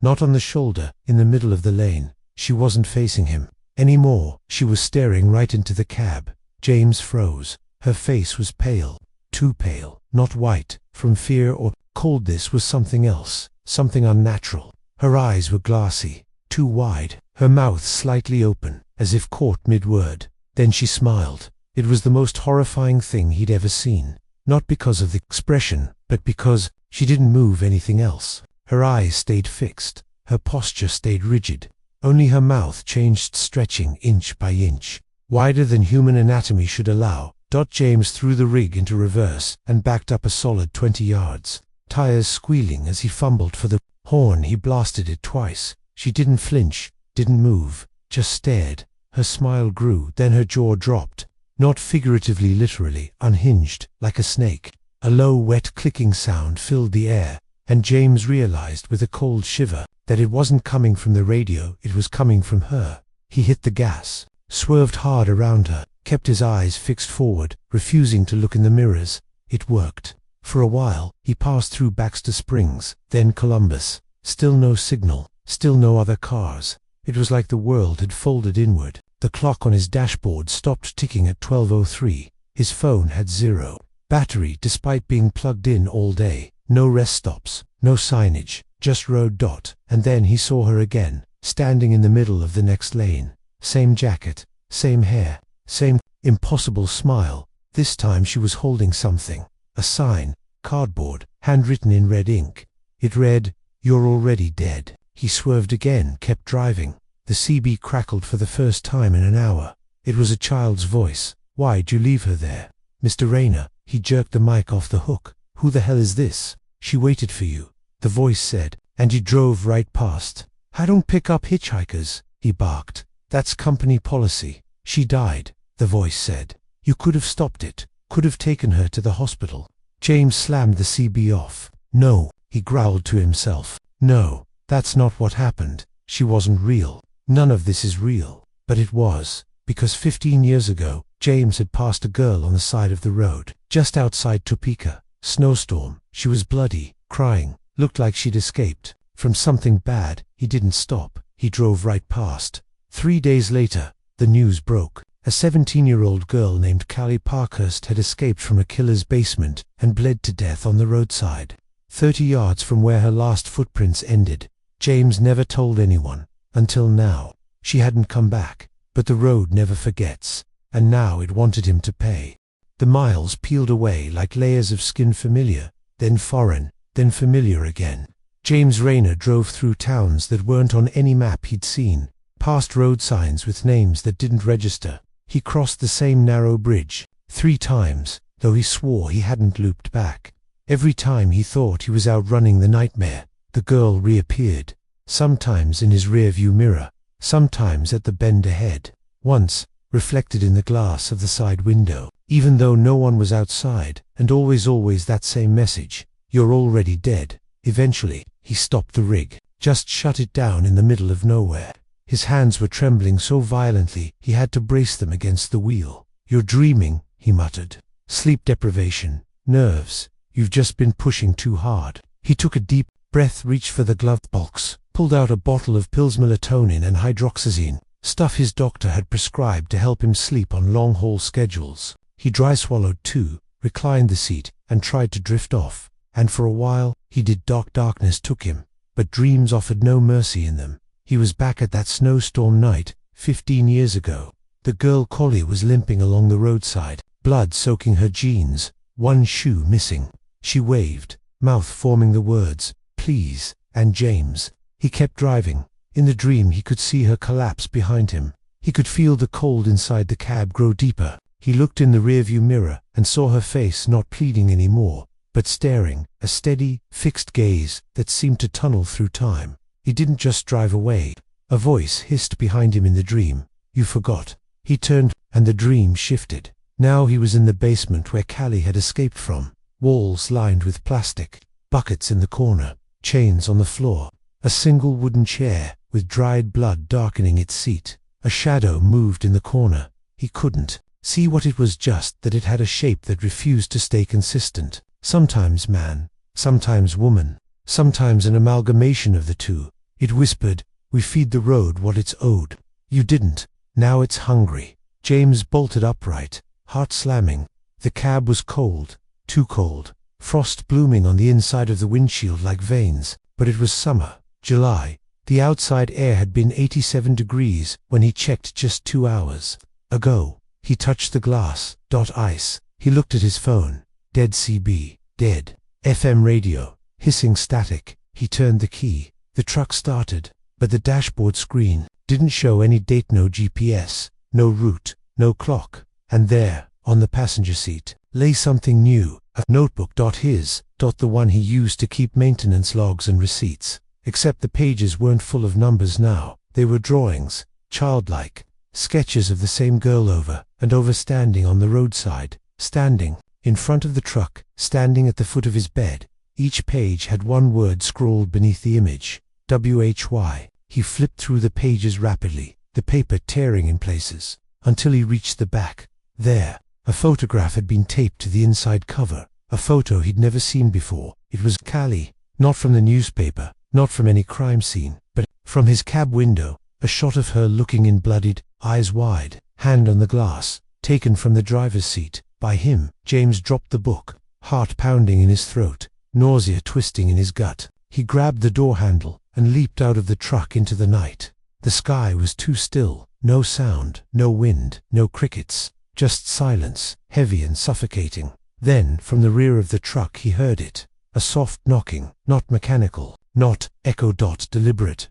not on the shoulder, in the middle of the lane. She wasn't facing him anymore. She was staring right into the cab. James froze. Her face was pale. Too pale. Not white, from fear or cold. This was something else, something unnatural. Her eyes were glassy, too wide, her mouth slightly open, as if caught mid-word. Then she smiled. It was the most horrifying thing he'd ever seen. Not because of the expression, but because she didn't move anything else. Her eyes stayed fixed. Her posture stayed rigid. Only her mouth changed, stretching inch by inch, wider than human anatomy should allow. James threw the rig into reverse and backed up a solid 20 yards, tires squealing as he fumbled for the horn. He blasted it twice. She didn't flinch, didn't move, just stared. Her smile grew, then her jaw dropped, not figuratively, literally, unhinged, like a snake. A low, wet clicking sound filled the air, and James realized with a cold shiver that it wasn't coming from the radio, it was coming from her. He hit the gas, swerved hard around her, kept his eyes fixed forward, refusing to look in the mirrors. It worked. For a while, he passed through Baxter Springs, then Columbus. Still no signal, still no other cars. It was like the world had folded inward. The clock on his dashboard stopped ticking at 12:03. His phone had zero battery despite being plugged in all day. No rest stops, no signage, just road. And then he saw her again, standing in the middle of the next lane. Same jacket, same hair, same impossible smile. This time she was holding something. A sign, cardboard, handwritten in red ink. It read, "You're already dead." He swerved again, kept driving. The CB crackled for the first time in an hour. It was a child's voice. "Why'd you leave her there?" "Mr. Rayner." He jerked the mic off the hook. "Who the hell is this?" "She waited for you," the voice said, "and you drove right past." "I don't pick up hitchhikers," he barked. "That's company policy." "She died," the voice said. "You could have stopped it, could have taken her to the hospital." James slammed the CB off. "No," he growled to himself. "No, that's not what happened. She wasn't real. None of this is real." But it was, because 15 years ago, James had passed a girl on the side of the road, just outside Topeka. Snowstorm. She was bloody, crying, looked like she'd escaped from something bad. He didn't stop. He drove right past. 3 days later, the news broke. A 17-year-old girl named Callie Parkhurst had escaped from a killer's basement and bled to death on the roadside, 30 yards from where her last footprints ended. James never told anyone, until now. She hadn't come back, but the road never forgets, and now it wanted him to pay. The miles peeled away like layers of skin, familiar, then foreign, then familiar again. James Rayner drove through towns that weren't on any map he'd seen, past road signs with names that didn't register. He crossed the same narrow bridge 3 times, though he swore he hadn't looped back. Every time he thought he was outrunning the nightmare, the girl reappeared, sometimes in his rearview mirror, sometimes at the bend ahead, once reflected in the glass of the side window, even though no one was outside, and always that same message, "You're already dead." Eventually, he stopped the rig, just shut it down in the middle of nowhere. His hands were trembling so violently he had to brace them against the wheel. "You're dreaming," he muttered. "Sleep deprivation, nerves, you've just been pushing too hard." He took a deep breath, reached for the glove box, pulled out a bottle of pills, melatonin and hydroxyzine, stuff his doctor had prescribed to help him sleep on long-haul schedules. He dry swallowed too, reclined the seat, and tried to drift off. And for a while, he did. Darkness took him, but dreams offered no mercy in them. He was back at that snowstorm night, 15 years ago. The girl Collie was limping along the roadside, blood soaking her jeans, one shoe missing. She waved, mouth forming the words, "Please," and James. He kept driving. In the dream he could see her collapse behind him. He could feel the cold inside the cab grow deeper. He looked in the rearview mirror and saw her face, not pleading anymore, but staring, a steady, fixed gaze that seemed to tunnel through time. He didn't just drive away. A voice hissed behind him in the dream, "You forgot." He turned, and the dream shifted. Now he was in the basement where Callie had escaped from. Walls lined with plastic, buckets in the corner, chains on the floor, a single wooden chair with dried blood darkening its seat. A shadow moved in the corner. He couldn't see what it was, just that it had a shape that refused to stay consistent. Sometimes man, sometimes woman, sometimes an amalgamation of the two. It whispered, "We feed the road what it's owed. You didn't. Now it's hungry." James bolted upright, heart slamming. The cab was cold, too cold, frost blooming on the inside of the windshield like veins, but it was summer, July. The outside air had been 87 degrees when he checked just 2 hours ago. He touched the glass. Ice. He looked at his phone. dead CB, dead. FM radio, hissing static. He turned the key. The truck started, but the dashboard screen didn't show any date, no GPS, no route, no clock. And there, on the passenger seat, lay something new, a notebook. His, the one he used to keep maintenance logs and receipts. Except the pages weren't full of numbers now. They were drawings, childlike, sketches of the same girl over and over, standing on the roadside, standing in front of the truck, standing at the foot of his bed. Each page had one word scrawled beneath the image, WHY. He flipped through the pages rapidly, the paper tearing in places, until he reached the back. There, a photograph had been taped to the inside cover, a photo he'd never seen before. It was Callie, not from the newspaper, not from any crime scene, but from his cab window, a shot of her looking in, bloodied, eyes wide, hand on the glass, taken from the driver's seat, by him. James dropped the book, heart pounding in his throat, nausea twisting in his gut. He grabbed the door handle and leaped out of the truck into the night. The sky was too still, no sound, no wind, no crickets, just silence, heavy and suffocating. Then, from the rear of the truck he heard it, a soft knocking, not mechanical, not echo. Deliberate.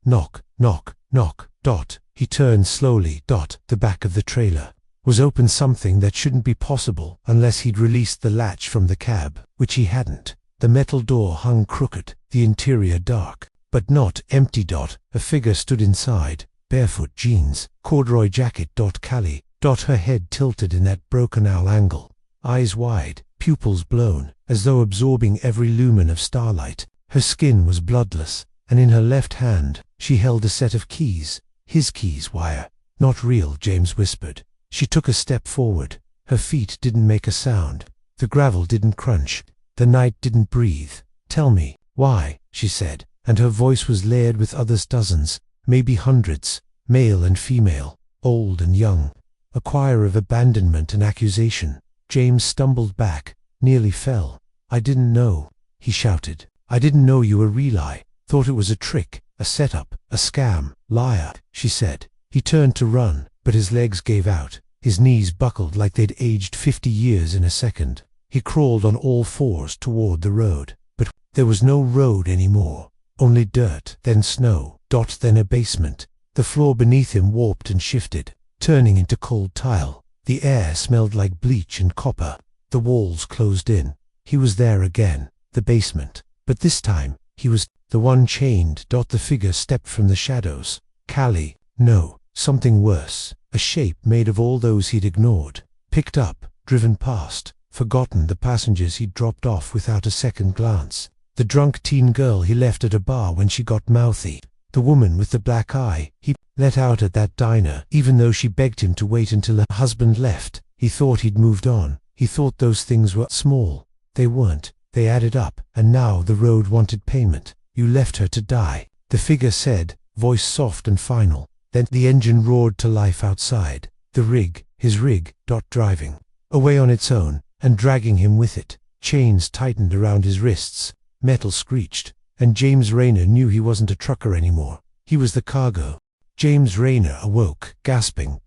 Knock, knock, knock. He turned slowly. The back of the trailer was open, something that shouldn't be possible unless he'd released the latch from the cab, which he hadn't. The metal door hung crooked, the interior dark, but not empty. A figure stood inside, barefoot, jeans, corduroy jacket. Callie. Her head tilted in that broken owl angle, eyes wide, pupils blown, as though absorbing every lumen of starlight. Her skin was bloodless, and in her left hand she held a set of keys. His keys. Wire. Not real, James whispered. She took a step forward. Her feet didn't make a sound. The gravel didn't crunch. The night didn't breathe. Tell me, why? She said, and her voice was layered with others, dozens, maybe hundreds, male and female, old and young, a choir of abandonment and accusation. James stumbled back, nearly fell. I didn't know, he shouted. I didn't know you were real. I thought it was a trick, a setup, a scam. Liar, she said. He turned to run, but his legs gave out. His knees buckled like they'd aged 50 years in a second. He crawled on all fours toward the road, but there was no road anymore. Only dirt, then snow, then a basement. The floor beneath him warped and shifted, turning into cold tile. The air smelled like bleach and copper. The walls closed in. He was there again, the basement. But this time, he was the one chained. The figure stepped from the shadows. Callie. No, something worse. A shape made of all those he'd ignored, picked up, driven past, forgotten, the passengers he'd dropped off without a second glance. The drunk teen girl he left at a bar when she got mouthy. The woman with the black eye he let out at that diner, even though she begged him to wait until her husband left. He thought he'd moved on. He thought those things were small. They weren't. They added up, and now the road wanted payment. You left her to die, the figure said, voice soft and final. Then the engine roared to life outside. The rig, his rig, driving away on its own, and dragging him with it. Chains tightened around his wrists. Metal screeched, and James Rayner knew he wasn't a trucker anymore. He was the cargo. James Rayner awoke, gasping,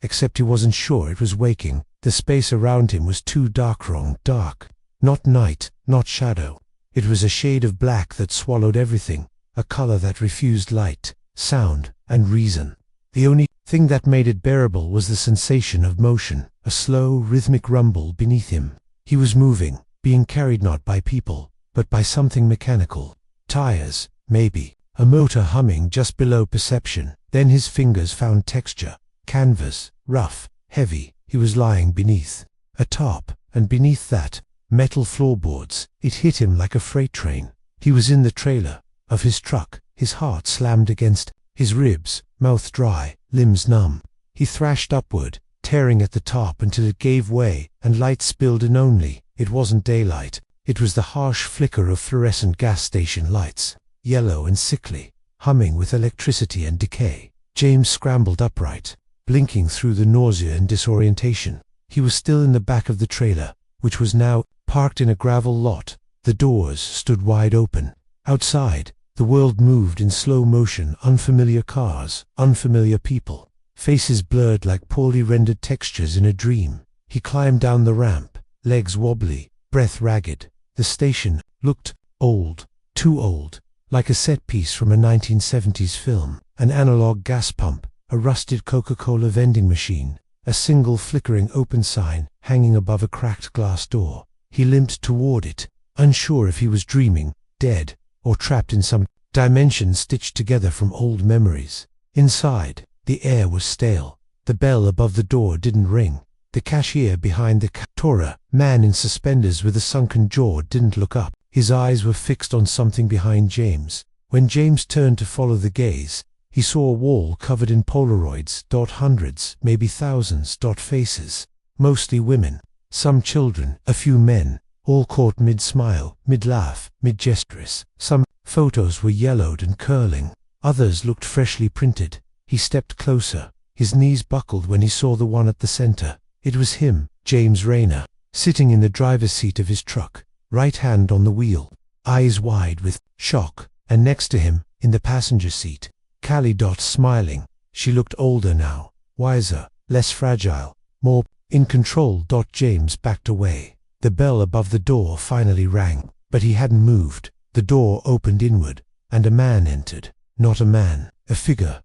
except he wasn't sure it was waking. The space around him was too dark, wrong, dark. Not night, not shadow. It was a shade of black that swallowed everything, a color that refused light, sound, and reason. The only thing that made it bearable was the sensation of motion, a slow, rhythmic rumble beneath him. He was moving, being carried not by people, but by something mechanical. Tires, maybe, a motor humming just below perception. Then his fingers found texture, canvas, rough, heavy. He was lying beneath a top, and beneath that, metal floorboards. It hit him like a freight train. He was in the trailer of his truck, his heart slammed against his ribs, mouth dry, limbs numb. He thrashed upward, tearing at the top until it gave way, and light spilled in. Only, it wasn't daylight. It was the harsh flicker of fluorescent gas station lights, yellow and sickly, humming with electricity and decay. James scrambled upright, blinking through the nausea and disorientation. He was still in the back of the trailer, which was now parked in a gravel lot. The doors stood wide open. Outside, the world moved in slow motion, unfamiliar cars, unfamiliar people, faces blurred like poorly rendered textures in a dream. He climbed down the ramp, legs wobbly, breath ragged. The station looked old, too old, like a set piece from a 1970s film. An analog gas pump, a rusted Coca-Cola vending machine, a single flickering open sign hanging above a cracked glass door. He limped toward it, unsure if he was dreaming, dead, or trapped in some dimension stitched together from old memories. Inside, the air was stale. The bell above the door didn't ring. The cashier behind the counter, man in suspenders with a sunken jaw, didn't look up. His eyes were fixed on something behind James. When James turned to follow the gaze, he saw a wall covered in Polaroids, hundreds, maybe thousands, faces, mostly women, some children, a few men, all caught mid-smile, mid-laugh, mid-gesturous. Some photos were yellowed and curling, others looked freshly printed. He stepped closer. His knees buckled when he saw the one at the center. It was him, James Rayner, sitting in the driver's seat of his truck, right hand on the wheel, eyes wide with shock, and next to him, in the passenger seat, Callie, smiling. She looked older now, wiser, less fragile, more in control. James backed away. The bell above the door finally rang, but he hadn't moved. The door opened inward, and a man entered. Not a man, a figure.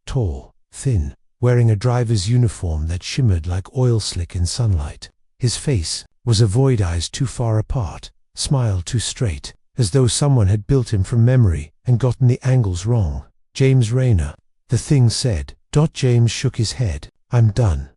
Tall, thin, wearing a driver's uniform that shimmered like oil slick in sunlight. His face was avoid eyes too far apart, smile too straight, as though someone had built him from memory and gotten the angles wrong. James Rayner, the thing said. James shook his head. I'm done.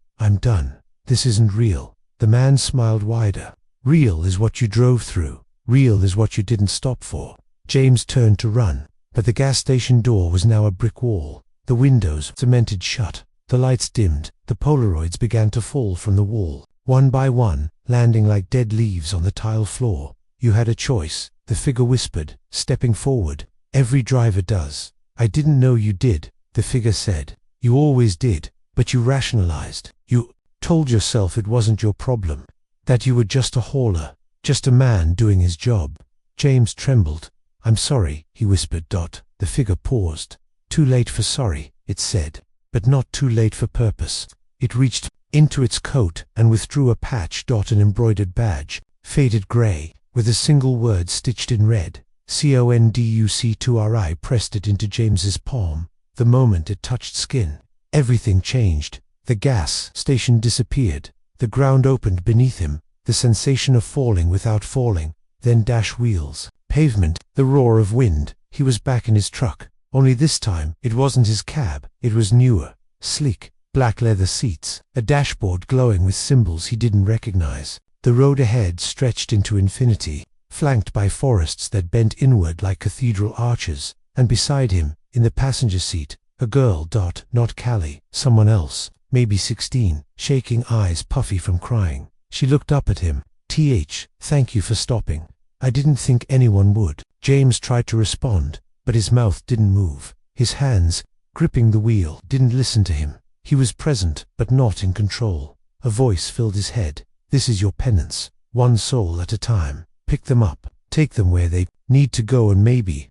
This isn't real. The man smiled wider. Real is what you drove through. Real is what you didn't stop for. James turned to run, but the gas station door was now a brick wall. The windows cemented shut. The lights dimmed. The Polaroids began to fall from the wall, one by one, landing like dead leaves on the tile floor. You had a choice, the figure whispered, stepping forward. Every driver does. I didn't know you did, the figure said. You always did, but you rationalized. You told yourself it wasn't your problem, that you were just a hauler, just a man doing his job. James trembled. I'm sorry, he whispered. The figure paused. Too late for sorry, it said, but not too late for purpose. It reached into its coat and withdrew a patch. An embroidered badge, faded gray, with a single word stitched in red. CONDUC2RI pressed it into James's palm. The moment it touched skin, everything changed. The gas station disappeared. The ground opened beneath him. The sensation of falling without falling. Then dash wheels, pavement, the roar of wind. He was back in his truck. Only this time, it wasn't his cab. It was newer, sleek, black leather seats, a dashboard glowing with symbols he didn't recognize. The road ahead stretched into infinity, flanked by forests that bent inward like cathedral arches, and beside him, in the passenger seat, a girl. Not Callie, someone else, maybe 16, shaking eyes puffy from crying. She looked up at him. Thank you for stopping. I didn't think anyone would. James tried to respond, but his mouth didn't move. His hands, gripping the wheel, didn't listen to him. He was present, but not in control. A voice filled his head. This is your penance, one soul at a time. Pick them up, take them where they need to go, and maybe,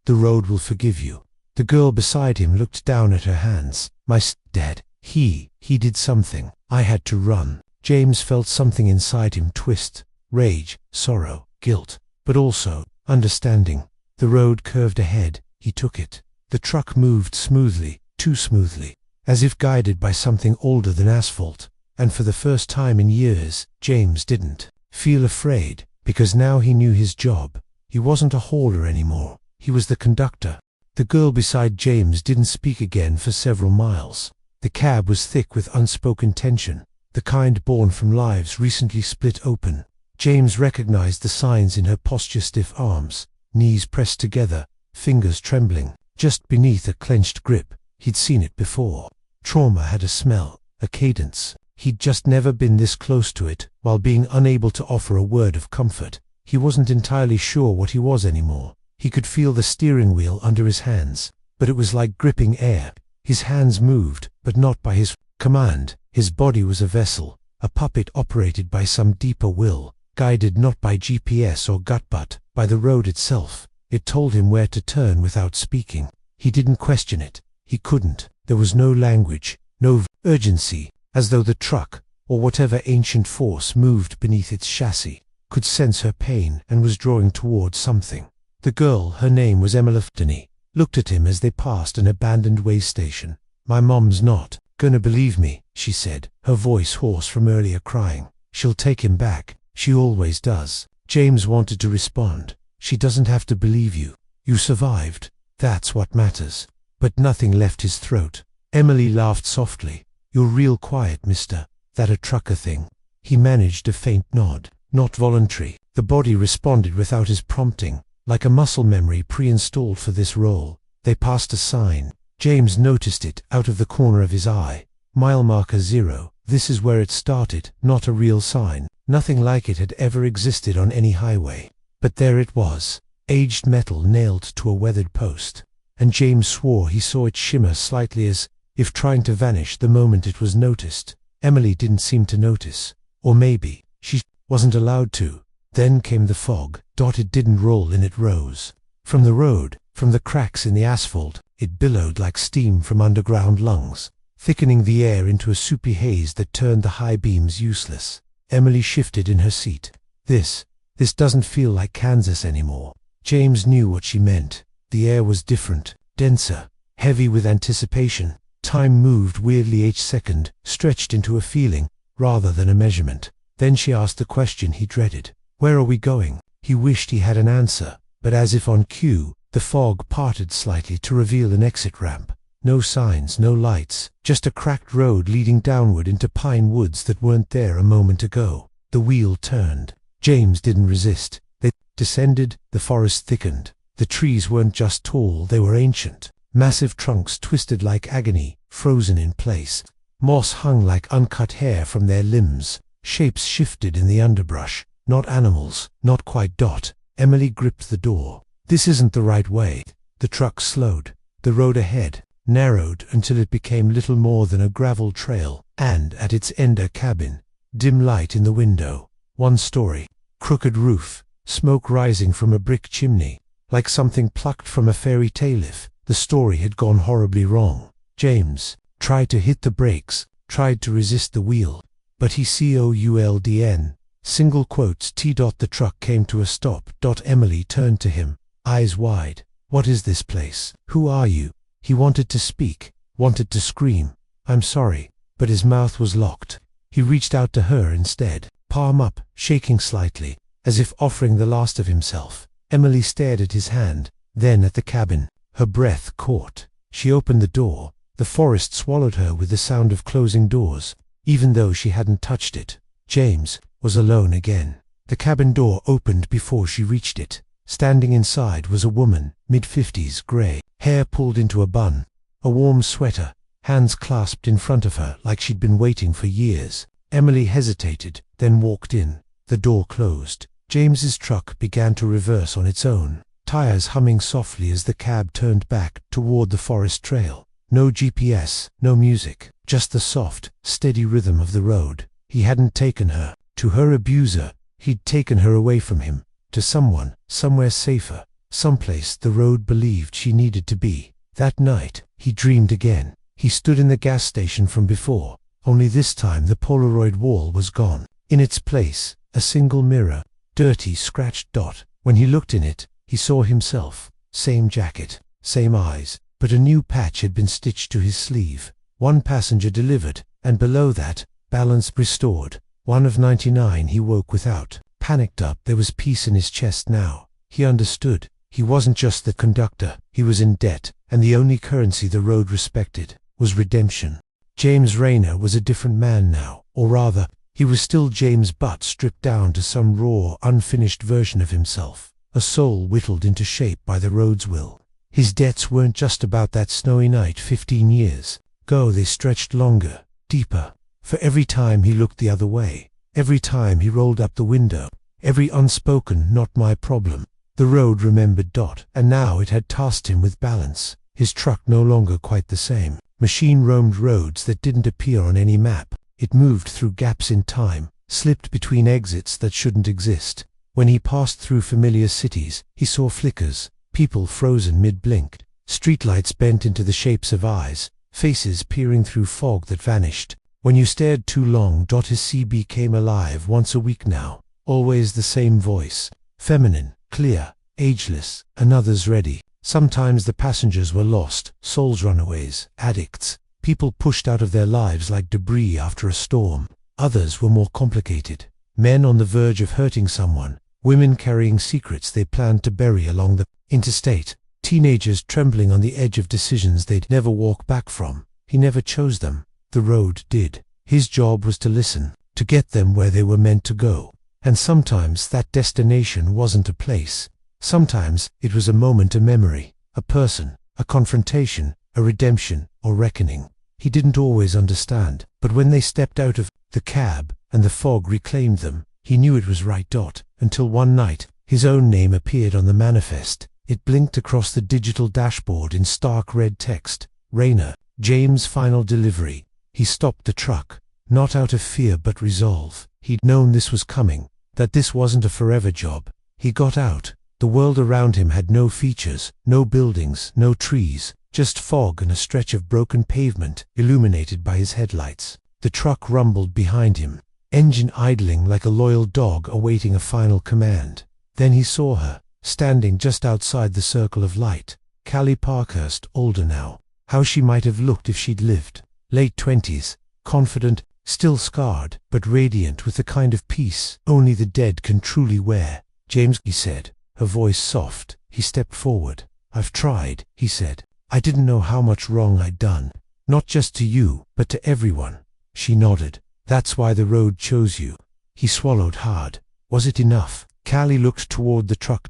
the road will forgive you. The girl beside him looked down at her hands. My dad, he did something. I had to run. James felt something inside him twist. Rage, sorrow, guilt, but also understanding. The road curved ahead. He took it. The truck moved smoothly, too smoothly, as if guided by something older than asphalt. And for the first time in years, James didn't feel afraid, because now he knew his job. He wasn't a hauler anymore. He was the conductor. The girl beside James didn't speak again for several miles. The cab was thick with unspoken tension, the kind born from lives recently split open. James recognized the signs in her posture-stiff arms, knees pressed together, fingers trembling, just beneath a clenched grip. He'd seen it before. Trauma had a smell, a cadence. He'd just never been this close to it, while being unable to offer a word of comfort. He wasn't entirely sure what he was anymore. He could feel the steering wheel under his hands, but it was like gripping air. His hands moved, but not by his command. His body was a vessel, a puppet operated by some deeper will, guided not by GPS or gut but by the road itself. It told him where to turn without speaking. He didn't question it. He couldn't. There was no language, no urgency, as though the truck, or whatever ancient force moved beneath its chassis, could sense her pain and was drawing towards something. The girl, her name was Emily, looked at him as they passed an abandoned way station. "My mom's not gonna believe me," she said, her voice hoarse from earlier crying. "She'll take him back. She always does." James wanted to respond. "She doesn't have to believe you. You survived. That's what matters." But nothing left his throat. Emily laughed softly. "You're real quiet, mister. That a trucker thing?" He managed a faint nod. "Not voluntary." The body responded without his prompting, like a muscle memory pre-installed for this role. They passed a sign. James noticed it out of the corner of his eye. Mile marker 0. This is where it started, not a real sign. Nothing like it had ever existed on any highway. But there it was, aged metal nailed to a weathered post. And James swore he saw it shimmer slightly as if trying to vanish the moment it was noticed. Emily didn't seem to notice. Or maybe she wasn't allowed to. Then came the fog. It didn't roll in, it rose. From the road, from the cracks in the asphalt, it billowed like steam from underground lungs, thickening the air into a soupy haze that turned the high beams useless. Emily shifted in her seat. This doesn't feel like Kansas anymore." James knew what she meant. The air was different, denser, heavy with anticipation. Time moved weirdly each second, stretched into a feeling, rather than a measurement. Then she asked the question he dreaded. "Where are we going?" He wished he had an answer, but as if on cue, the fog parted slightly to reveal an exit ramp. No signs, no lights, just a cracked road leading downward into pine woods that weren't there a moment ago. The wheel turned. James didn't resist. They descended, the forest thickened. The trees weren't just tall, they were ancient. Massive trunks twisted like agony, frozen in place. Moss hung like uncut hair from their limbs. Shapes shifted in the underbrush. Not animals, not quite. Emily gripped the door. "This isn't the right way." The truck slowed. The road ahead narrowed until it became little more than a gravel trail, and at its end a cabin. Dim light in the window. One story. Crooked roof. Smoke rising from a brick chimney. Like something plucked from a fairy tale. If the story had gone horribly wrong. James tried to hit the brakes, tried to resist the wheel. But he could. Single quotes T. The truck came to a stop. Emily turned to him, eyes wide. "What is this place? Who are you?" He wanted to speak, wanted to scream, "I'm sorry," but his mouth was locked. He reached out to her instead, palm up, shaking slightly, as if offering the last of himself. Emily stared at his hand, then at the cabin. Her breath caught. She opened the door. The forest swallowed her with the sound of closing doors, even though she hadn't touched it. James was alone again. The cabin door opened before she reached it. Standing inside was a woman, mid-50s, grey, hair pulled into a bun, a warm sweater, hands clasped in front of her like she'd been waiting for years. Emily hesitated, then walked in. The door closed. James's truck began to reverse on its own, tires humming softly as the cab turned back toward the forest trail. No GPS, no music, just the soft, steady rhythm of the road. He hadn't taken her to her abuser. He'd taken her away from him, to someone, somewhere safer, someplace the road believed she needed to be. That night, he dreamed again. He stood in the gas station from before, only this time the Polaroid wall was gone. In its place, a single mirror, dirty, scratched. When he looked in it, he saw himself. Same jacket, same eyes, but a new patch had been stitched to his sleeve. One passenger delivered, and below that, balance restored. One of 99 he woke without. Panicked up, there was peace in his chest now. He understood. He wasn't just the conductor. He was in debt, and the only currency the road respected was redemption. James Rayner was a different man now, or rather, he was still James, but stripped down to some raw, unfinished version of himself, a soul whittled into shape by the road's will. His debts weren't just about that snowy night 15 years ago, they stretched longer, deeper. For every time he looked the other way, every time he rolled up the window, every unspoken "not my problem," the road remembered. And now it had tasked him with balance. His truck no longer quite the same. Machine roamed roads that didn't appear on any map. It moved through gaps in time, slipped between exits that shouldn't exist. When he passed through familiar cities, he saw flickers, people frozen mid-blink, streetlights bent into the shapes of eyes, faces peering through fog that vanished. When you stared too long. His CB came alive once a week now. Always the same voice. Feminine, clear, ageless, another's ready. Sometimes the passengers were lost, souls runaways, addicts, people pushed out of their lives like debris after a storm. Others were more complicated. Men on the verge of hurting someone, women carrying secrets they planned to bury along the interstate, teenagers trembling on the edge of decisions they'd never walk back from. He never chose them. The road did. His job was to listen, to get them where they were meant to go. And sometimes that destination wasn't a place. Sometimes it was a moment, a memory, a person, a confrontation, a redemption, or reckoning. He didn't always understand, but when they stepped out of the cab and the fog reclaimed them, he knew it was right. Until one night, his own name appeared on the manifest. It blinked across the digital dashboard in stark red text. Rayner, James' final delivery. He stopped the truck, not out of fear but resolve. He'd known this was coming, that this wasn't a forever job. He got out. The world around him had no features, no buildings, no trees, just fog and a stretch of broken pavement illuminated by his headlights. The truck rumbled behind him, engine idling like a loyal dog awaiting a final command. Then he saw her, standing just outside the circle of light. Callie Parkhurst, older now. How she might have looked if she'd lived. Late 20s, confident, still scarred, but radiant with the kind of peace only the dead can truly wear. James, he said, her voice soft. He stepped forward. I've tried, he said. I didn't know how much wrong I'd done. Not just to you, but to everyone. She nodded. That's why the road chose you. He swallowed hard. Was it enough? Callie looked toward the truck.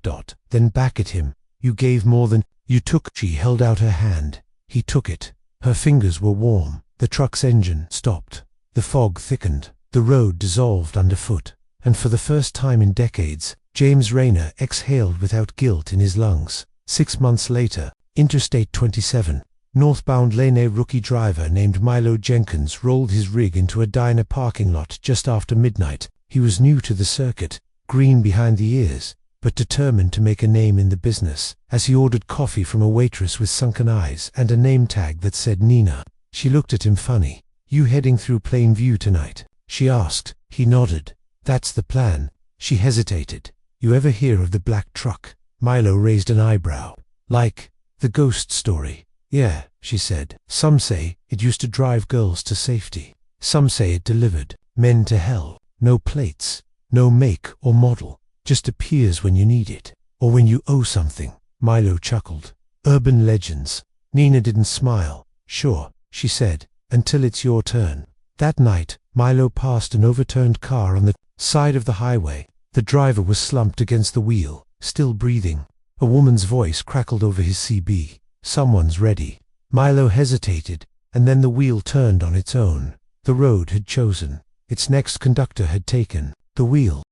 Then back at him. You gave more than you took. She held out her hand. He took it. Her fingers were warm. The truck's engine stopped. The fog thickened. The road dissolved underfoot. And for the first time in decades, James Rayner exhaled without guilt in his lungs. 6 months later, Interstate 27. Northbound lane. A rookie driver named Milo Jenkins rolled his rig into a diner parking lot just after midnight. He was new to the circuit, green behind the ears, but determined to make a name in the business. As he ordered coffee from a waitress with sunken eyes and a name tag that said Nina, she looked at him funny. You heading through Plainview tonight? She asked. He nodded. That's the plan. She hesitated. You ever hear of the black truck? Milo raised an eyebrow. Like the ghost story. Yeah, she said. Some say it used to drive girls to safety. Some say it delivered men to hell. No plates, no make or model. Just appears when you need it, or when you owe something. Milo chuckled. Urban legends. Nina didn't smile. Sure, she said, until it's your turn. That night, Milo passed an overturned car on the side of the highway. The driver was slumped against the wheel, still breathing. A woman's voice crackled over his CB. Someone's ready. Milo hesitated, and then the wheel turned on its own. The road had chosen. Its next conductor had taken the wheel.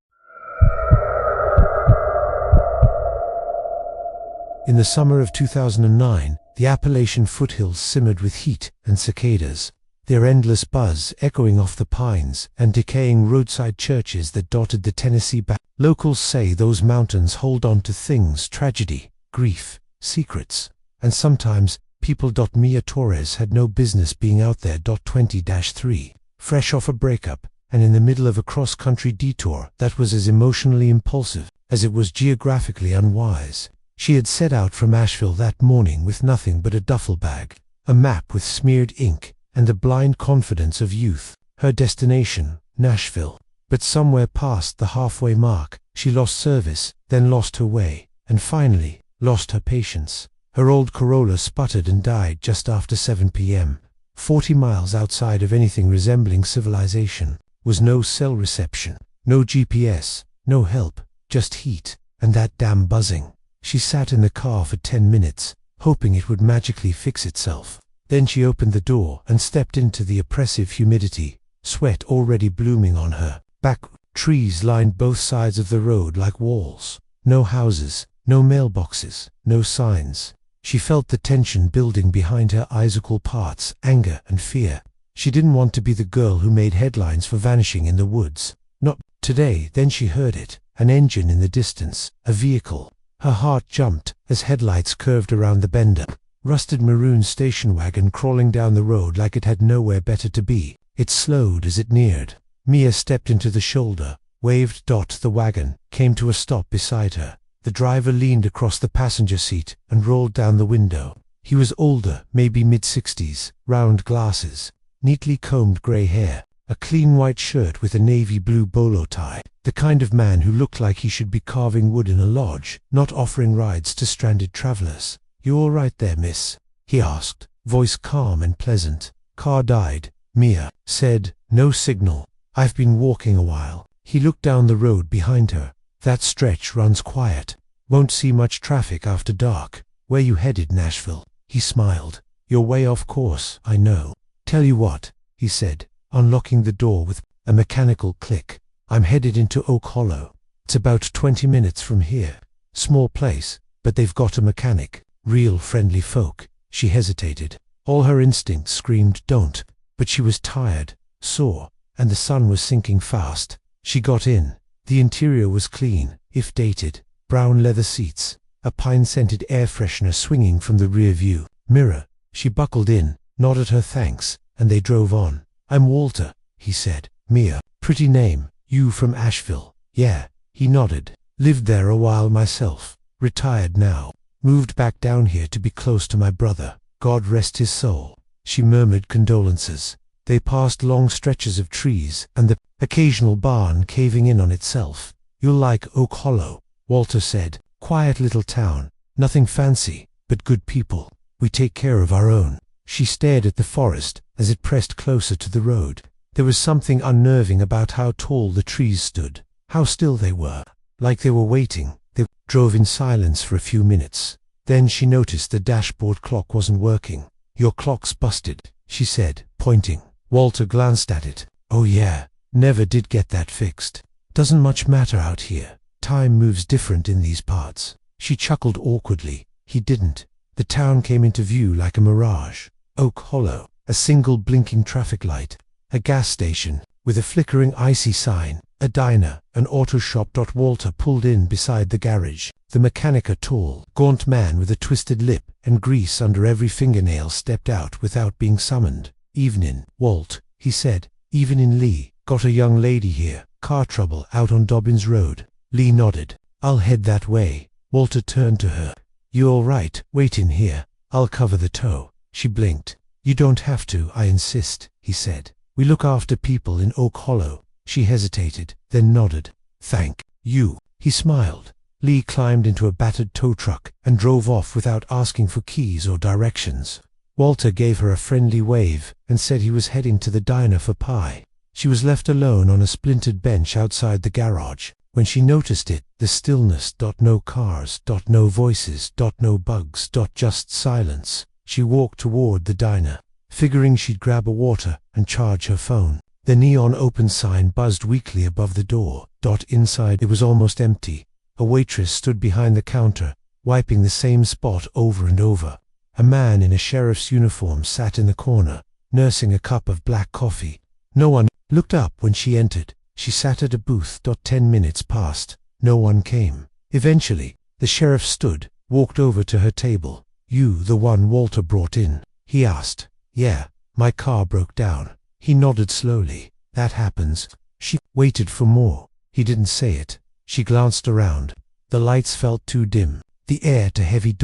In the summer of 2009, the Appalachian foothills simmered with heat and cicadas, their endless buzz echoing off the pines and decaying roadside churches that dotted the Tennessee back. Locals say those mountains hold on to things, tragedy, grief, secrets, and sometimes people. Mia Torres had no business being out there. 20-3, fresh off a breakup, and in the middle of a cross-country detour that was as emotionally impulsive as it was geographically unwise. She had set out from Asheville that morning with nothing but a duffel bag, a map with smeared ink, and the blind confidence of youth. Her destination, Nashville. But somewhere past the halfway mark, she lost service, then lost her way, and finally, lost her patience. Her old Corolla sputtered and died just after 7 p.m. 40 miles outside of anything resembling civilization, was no cell reception, no GPS, no help, just heat, and that damn buzzing. She sat in the car for 10 minutes, hoping it would magically fix itself. Then she opened the door and stepped into the oppressive humidity, sweat already blooming on her back. Trees lined both sides of the road like walls. No houses, no mailboxes, no signs. She felt the tension building behind her icicle parts, anger and fear. She didn't want to be the girl who made headlines for vanishing in the woods. Not today. Then she heard it, an engine in the distance, a vehicle. Her heart jumped as headlights curved around the bend. Rusted maroon station wagon crawling down the road like it had nowhere better to be. It slowed as it neared. Mia stepped into the shoulder, waved. The wagon came to a stop beside her. The driver leaned across the passenger seat and rolled down the window. He was older, maybe mid-60s, round glasses, neatly combed grey hair, a clean white shirt with a navy blue bolo tie, the kind of man who looked like he should be carving wood in a lodge, not offering rides to stranded travelers. "You all right there, miss?" he asked, voice calm and pleasant. "Car died," Mia said. "No signal. I've been walking a while." He looked down the road behind her. "That stretch runs quiet. Won't see much traffic after dark. Where you headed, Nashville?" He smiled. "You're way off course, I know. Tell you what," he said, unlocking the door with a mechanical click. "I'm headed into Oak Hollow. It's about 20 minutes from here. Small place, but they've got a mechanic. Real friendly folk." She hesitated. All her instincts screamed don't, but she was tired, sore, and the sun was sinking fast. She got in. The interior was clean, if dated. Brown leather seats, a pine-scented air freshener swinging from the rear view mirror. She buckled in, nodded her thanks, and they drove on. "I'm Walter," he said. "Mia, pretty name. You from Asheville?" "Yeah," he nodded. "Lived there a while myself. Retired now. Moved back down here to be close to my brother. God rest his soul." She murmured condolences. They passed long stretches of trees and the occasional barn caving in on itself. "You'll like Oak Hollow," Walter said. "Quiet little town. Nothing fancy, but good people. We take care of our own." She stared at the forest as it pressed closer to the road. There was something unnerving about how tall the trees stood, how still they were, like they were waiting. They drove in silence for a few minutes. Then she noticed the dashboard clock wasn't working. "Your clock's busted," she said, pointing. Walter glanced at it. "Oh yeah, never did get that fixed. Doesn't much matter out here. Time moves different in these parts." She chuckled awkwardly. He didn't. The town came into view like a mirage. Oak Hollow, a single blinking traffic light, a gas station with a flickering icy sign, a diner, an auto shop. Walter pulled in beside the garage. The mechanic, a tall, gaunt man with a twisted lip and grease under every fingernail, stepped out without being summoned. "Evenin', Walt," he said. "Evenin', Lee. Got a young lady here. Car trouble out on Dobbins Road." Lee nodded. "I'll head that way." Walter turned to her. "You all right? Wait in here. I'll cover the tow." She blinked. "You don't have to, I insist," he said. "We look after people in Oak Hollow." She hesitated, then nodded. "Thank you." He smiled. Lee climbed into a battered tow truck and drove off without asking for keys or directions. Walter gave her a friendly wave and said he was heading to the diner for pie. She was left alone on a splintered bench outside the garage. When she noticed it, the stillness. No cars. No voices. No bugs. Just silence. She walked toward the diner, figuring she'd grab a water and charge her phone. The neon open sign buzzed weakly above the door. Inside, it was almost empty. A waitress stood behind the counter, wiping the same spot over and over. A man in a sheriff's uniform sat in the corner, nursing a cup of black coffee. No one looked up when she entered. She sat at a booth. 10 minutes passed. No one came. Eventually, the sheriff stood, walked over to her table. "You the one Walter brought in?" he asked. "Yeah, my car broke down." He nodded slowly. "That happens." She waited for more. He didn't say it. She glanced around. The lights felt too dim, the air too heavy.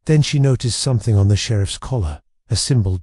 Then she noticed something on the sheriff's collar, a symbol.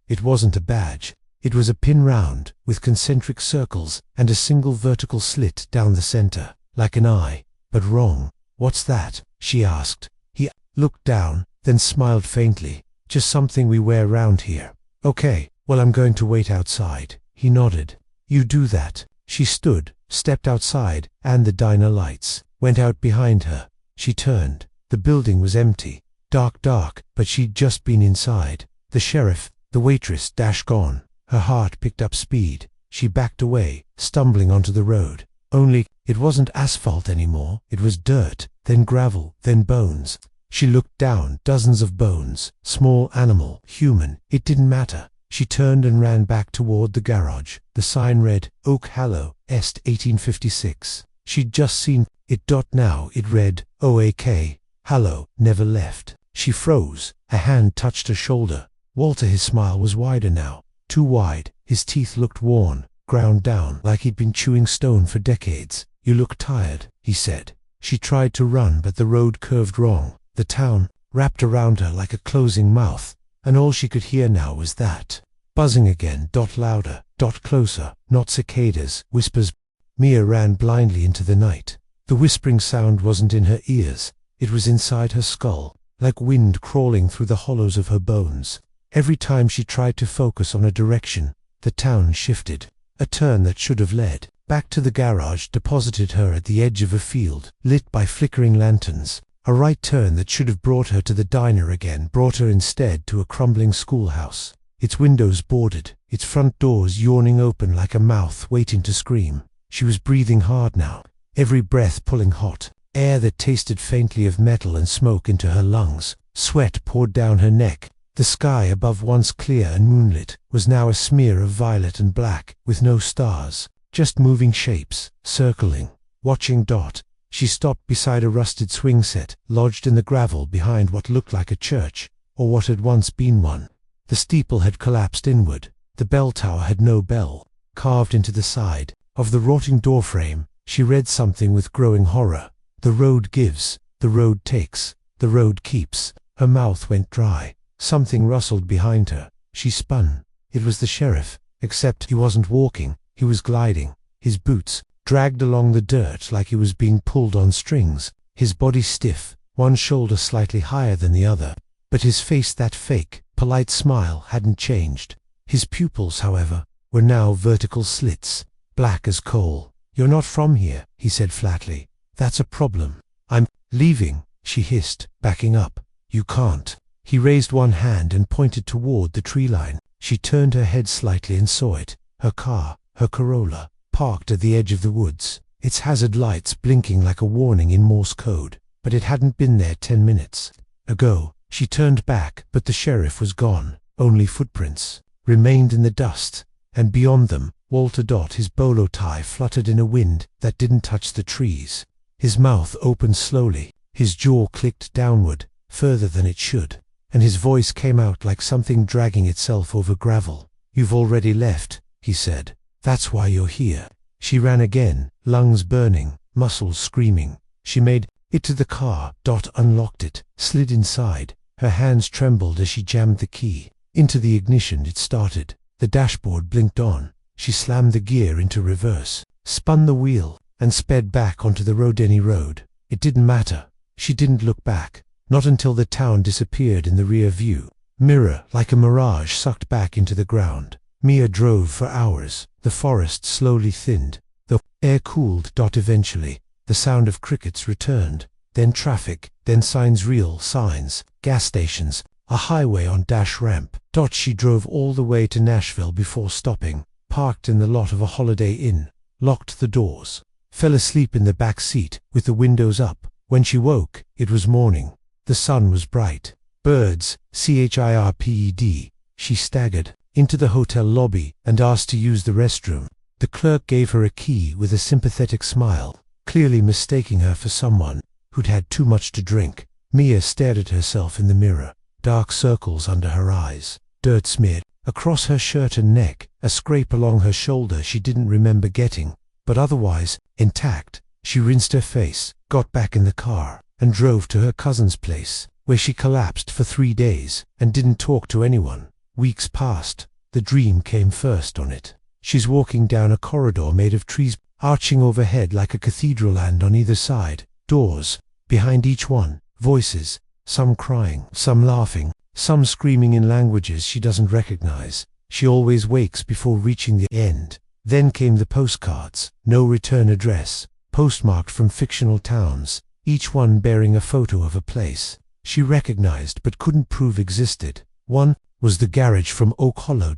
It wasn't a badge. It was a pin round, with concentric circles and a single vertical slit down the center, like an eye, but wrong. "What's that?" she asked. He looked down, then smiled faintly. "Just something we wear round here." "Okay, well, I'm going to wait outside." He nodded. "You do that." She stood, stepped outside, and the diner lights went out behind her. She turned. The building was empty. Dark, but she'd just been inside. The sheriff, the waitress, gone. Her heart picked up speed. She backed away, stumbling onto the road. Only, it wasn't asphalt anymore. It was dirt, then gravel, then bones. She looked down. Dozens of bones. Small animal, human, it didn't matter. She turned and ran back toward the garage. The sign read, Oak Hollow, Est 1856. She'd just seen it. Now it read, OAK, Hollow, never left. She froze. A hand touched her shoulder. Walter, his smile was wider now. too wide. His teeth looked worn, ground down like he'd been chewing stone for decades. "You look tired," he said. She tried to run, but the road curved wrong. The town wrapped around her like a closing mouth, and all she could hear now was that buzzing again, louder, closer, not cicadas, whispers. Mia ran blindly into the night. The whispering sound wasn't in her ears, it was inside her skull, like wind crawling through the hollows of her bones. Every time she tried to focus on a direction, the town shifted. A turn that should have led back to the garage deposited her at the edge of a field, lit by flickering lanterns. A right turn that should have brought her to the diner again brought her instead to a crumbling schoolhouse, its windows boarded, its front doors yawning open like a mouth waiting to scream. She was breathing hard now, every breath pulling hot air that tasted faintly of metal and smoke into her lungs. Sweat poured down her neck. The sky above, once clear and moonlit, was now a smear of violet and black, with no stars, just moving shapes, circling. Watching Dot, she stopped beside a rusted swing set, lodged in the gravel behind what looked like a church, or what had once been one. The steeple had collapsed inward. The bell tower had no bell. Carved into the side of the rotting doorframe, she read something with growing horror. "The road gives, the road takes, the road keeps." Her mouth went dry. Something rustled behind her. She spun. It was the sheriff, except he wasn't walking, he was gliding. His boots dragged along the dirt like he was being pulled on strings, his body stiff, one shoulder slightly higher than the other. But his face, that fake, polite smile, hadn't changed. His pupils, however, were now vertical slits, black as coal. "You're not from here," he said flatly. "That's a problem." "I'm leaving," she hissed, backing up. "You can't." He raised one hand and pointed toward the tree line. She turned her head slightly and saw it. Her car, her Corolla, parked at the edge of the woods, its hazard lights blinking like a warning in Morse code. But it hadn't been there 10 minutes ago. She turned back, but the sheriff was gone. Only footprints remained in the dust, and beyond them, Walter Dot, his bolo tie fluttered in a wind that didn't touch the trees. His mouth opened slowly, his jaw clicked downward, further than it should, and his voice came out like something dragging itself over gravel. "You've already left," he said. "That's why you're here." She ran again, lungs burning, muscles screaming. She made it to the car. Dot unlocked it, slid inside. Her hands trembled as she jammed the key into the ignition. It started. The dashboard blinked on. She slammed the gear into reverse, spun the wheel, and sped back onto the Rodeni Road. It didn't matter. She didn't look back, not until the town disappeared in the rear view mirror like a mirage sucked back into the ground. Mia drove for hours. The forest slowly thinned. The air cooled. Eventually, the sound of crickets returned. Then traffic, then signs, real signs, gas stations, a highway on dash ramp. She drove all the way to Nashville before stopping, parked in the lot of a Holiday Inn, locked the doors, fell asleep in the back seat with the windows up. When she woke, it was morning. The sun was bright. Birds, chirped. She staggered into the hotel lobby and asked to use the restroom. The clerk gave her a key with a sympathetic smile, clearly mistaking her for someone who'd had too much to drink. Mia stared at herself in the mirror, dark circles under her eyes, dirt smeared across her shirt and neck, a scrape along her shoulder she didn't remember getting, but otherwise intact. She rinsed her face, got back in the car, and drove to her cousin's place, where she collapsed for 3 days and didn't talk to anyone. Weeks passed. The dream came first on it. She's walking down a corridor made of trees, arching overhead like a cathedral, and on either side, doors. Behind each one, voices, some crying, some laughing, some screaming in languages she doesn't recognize. She always wakes before reaching the end. Then came the postcards, no return address, postmarked from fictional towns, each one bearing a photo of a place she recognized but couldn't prove existed. One was the garage from Oak Hollow.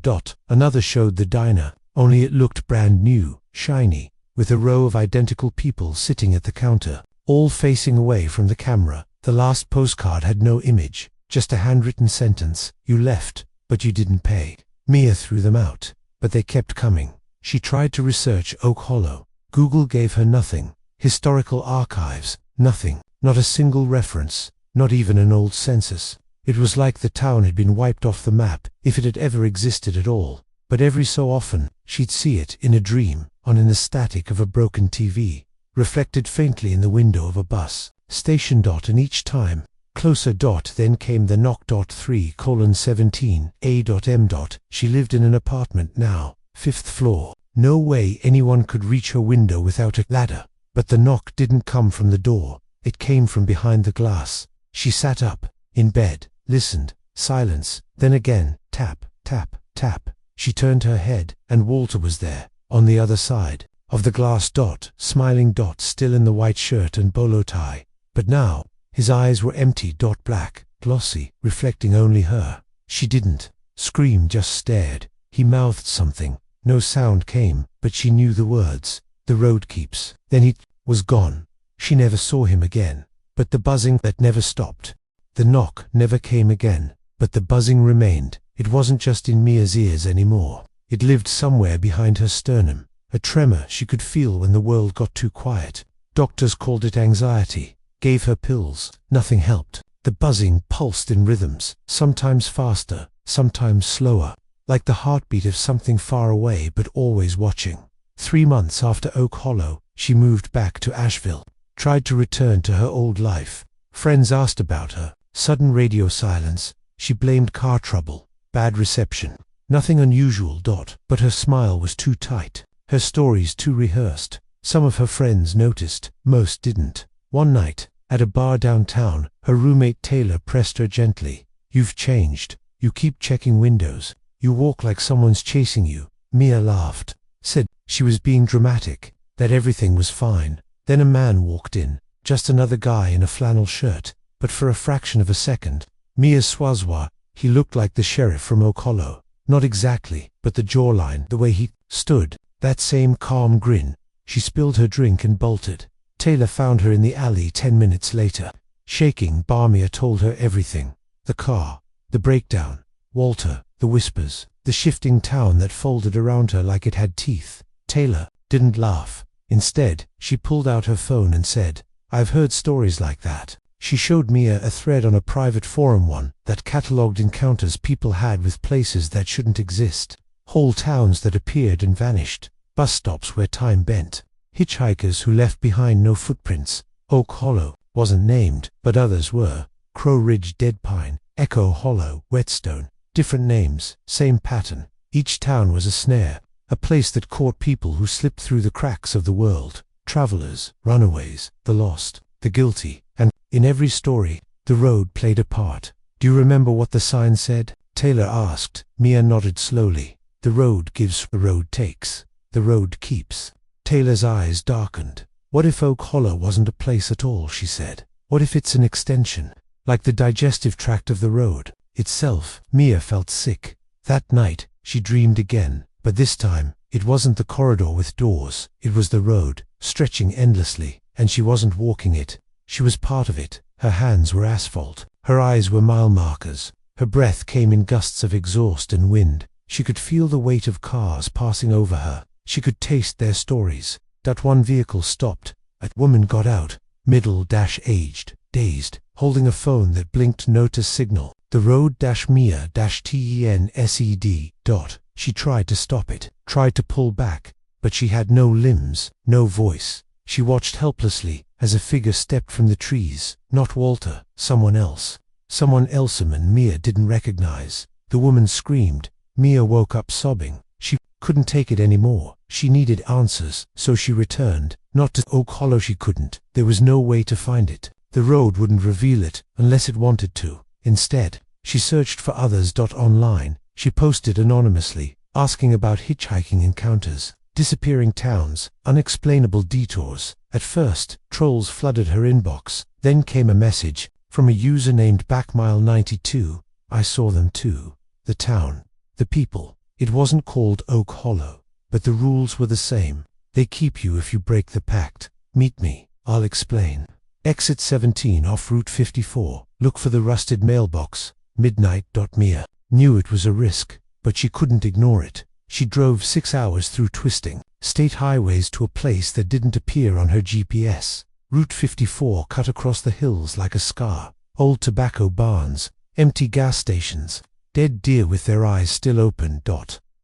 Another showed the diner, only it looked brand new, shiny, with a row of identical people sitting at the counter, all facing away from the camera. The last postcard had no image, just a handwritten sentence: "You left, but you didn't pay." Mia threw them out, but they kept coming. She tried to research Oak Hollow. Google gave her nothing. Historical archives, nothing. Not a single reference, not even an old census. It was like the town had been wiped off the map, if it had ever existed at all. but every so often, she'd see it in a dream, in the static of a broken TV, reflected faintly in the window of a bus station. And each time, closer. Then came the knock. 3:17 A.M. She lived in an apartment now, 5th floor. No way anyone could reach her window without a ladder. But the knock didn't come from the door, it came from behind the glass. She sat up, in bed, listened, silence, then again, tap, tap, tap. She turned her head, and Walter was there, on the other side of the glass. Smiling. Still in the white shirt and bolo tie. But now, his eyes were empty. Black, glossy, reflecting only her. She didn't scream, just stared. He mouthed something. No sound came, but she knew the words. The road keeps. Then he was gone. She never saw him again. But the buzzing that never stopped. The knock never came again, but the buzzing remained. It wasn't just in Mia's ears anymore. It lived somewhere behind her sternum. A tremor she could feel when the world got too quiet. Doctors called it anxiety, gave her pills. Nothing helped. The buzzing pulsed in rhythms, sometimes faster, sometimes slower, like the heartbeat of something far away but always watching. 3 months after Oak Hollow, she moved back to Asheville, tried to return to her old life. Friends asked about her. Sudden radio silence. She blamed car trouble, bad reception. Nothing unusual. But her smile was too tight, her stories too rehearsed. Some of her friends noticed, most didn't. One night, at a bar downtown, her roommate Taylor pressed her gently. "You've changed. You keep checking windows. You walk like someone's chasing you." Mia laughed, said she was being dramatic, that everything was fine. Then a man walked in, just another guy in a flannel shirt, but for a fraction of a second, Mia swazwa, he looked like the sheriff from Oak Hollow. Not exactly, but the jawline, the way he stood, that same calm grin. She spilled her drink and bolted. Taylor found her in the alley 10 minutes later. Shaking, Mia told her everything. The car, the breakdown, Walter, the whispers, the shifting town that folded around her like it had teeth. Taylor didn't laugh. Instead, she pulled out her phone and said, "I've heard stories like that." She showed Mia a thread on a private forum, one that catalogued encounters people had with places that shouldn't exist. Whole towns that appeared and vanished. Bus stops where time bent. Hitchhikers who left behind no footprints. Oak Hollow wasn't named, but others were. Crow Ridge, Dead Pine, Echo Hollow, Whetstone. Different names, same pattern. Each town was a snare, a place that caught people who slipped through the cracks of the world. Travelers, runaways, the lost, the guilty, and in every story, the road played a part. "Do you remember what the sign said?" Taylor asked. Mia nodded slowly. "The road gives, the road takes, the road keeps." Taylor's eyes darkened. "What if Oak Hollow wasn't a place at all?" she said. "What if it's an extension, like the digestive tract of the road itself?" Mia felt sick. That night, she dreamed again, but this time, it wasn't the corridor with doors, it was the road, stretching endlessly, and she wasn't walking it. She was part of it. Her hands were asphalt, her eyes were mile markers, her breath came in gusts of exhaust and wind. She could feel the weight of cars passing over her. She could taste their stories. That one vehicle stopped. A woman got out, middle-aged, dazed, holding a phone that blinked no to signal. The road-Mia-TENSED. She tried to stop it, tried to pull back, but she had no limbs, no voice. She watched helplessly as a figure stepped from the trees. Not Walter, someone else. Someone else Mia didn't recognize. The woman screamed. Mia woke up sobbing. She couldn't take it anymore. She needed answers, so she returned. Not to Oak Hollow, she couldn't. There was no way to find it. The road wouldn't reveal it unless it wanted to. Instead, she searched for others. Online, she posted anonymously, asking about hitchhiking encounters, disappearing towns, unexplainable detours. At first, trolls flooded her inbox. Then came a message from a user named Backmile92. "I saw them too. The town, the people. It wasn't called Oak Hollow, but the rules were the same. They keep you if you break the pact. Meet me, I'll explain. Exit 17 off Route 54. Look for the rusted mailbox. Midnight. Mia knew it was a risk, but she couldn't ignore it. She drove 6 hours through twisting state highways to a place that didn't appear on her GPS. Route 54 cut across the hills like a scar. Old tobacco barns, empty gas stations, dead deer with their eyes still open.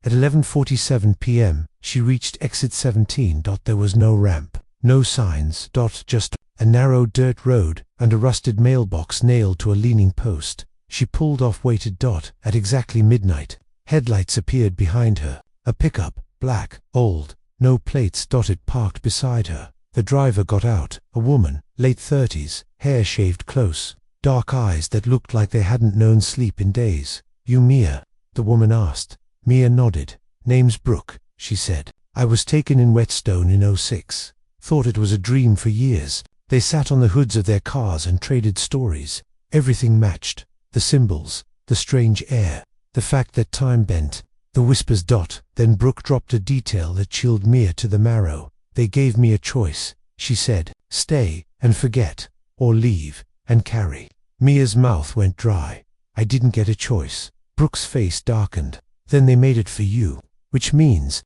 At 11:47 p.m., she reached exit 17. There was no ramp, no signs. Just a narrow dirt road and a rusted mailbox nailed to a leaning post. She pulled off, waited. At exactly midnight, headlights appeared behind her. A pickup, black, old, no plates. It parked beside her. The driver got out, a woman, late 30s, hair shaved close, dark eyes that looked like they hadn't known sleep in days. "You Mia?" the woman asked. Mia nodded. "Name's Brooke," she said. "I was taken in Whetstone in '06. Thought it was a dream for years." They sat on the hoods of their cars and traded stories. Everything matched. The symbols, the strange air, the fact that time bent, the whispers. Then Brooke dropped a detail that chilled Mia to the marrow. "They gave me a choice," she said. "Stay and forget, or leave and carry." Mia's mouth went dry. "I didn't get a choice." Brooke's face darkened. "Then they made it for you." "Which means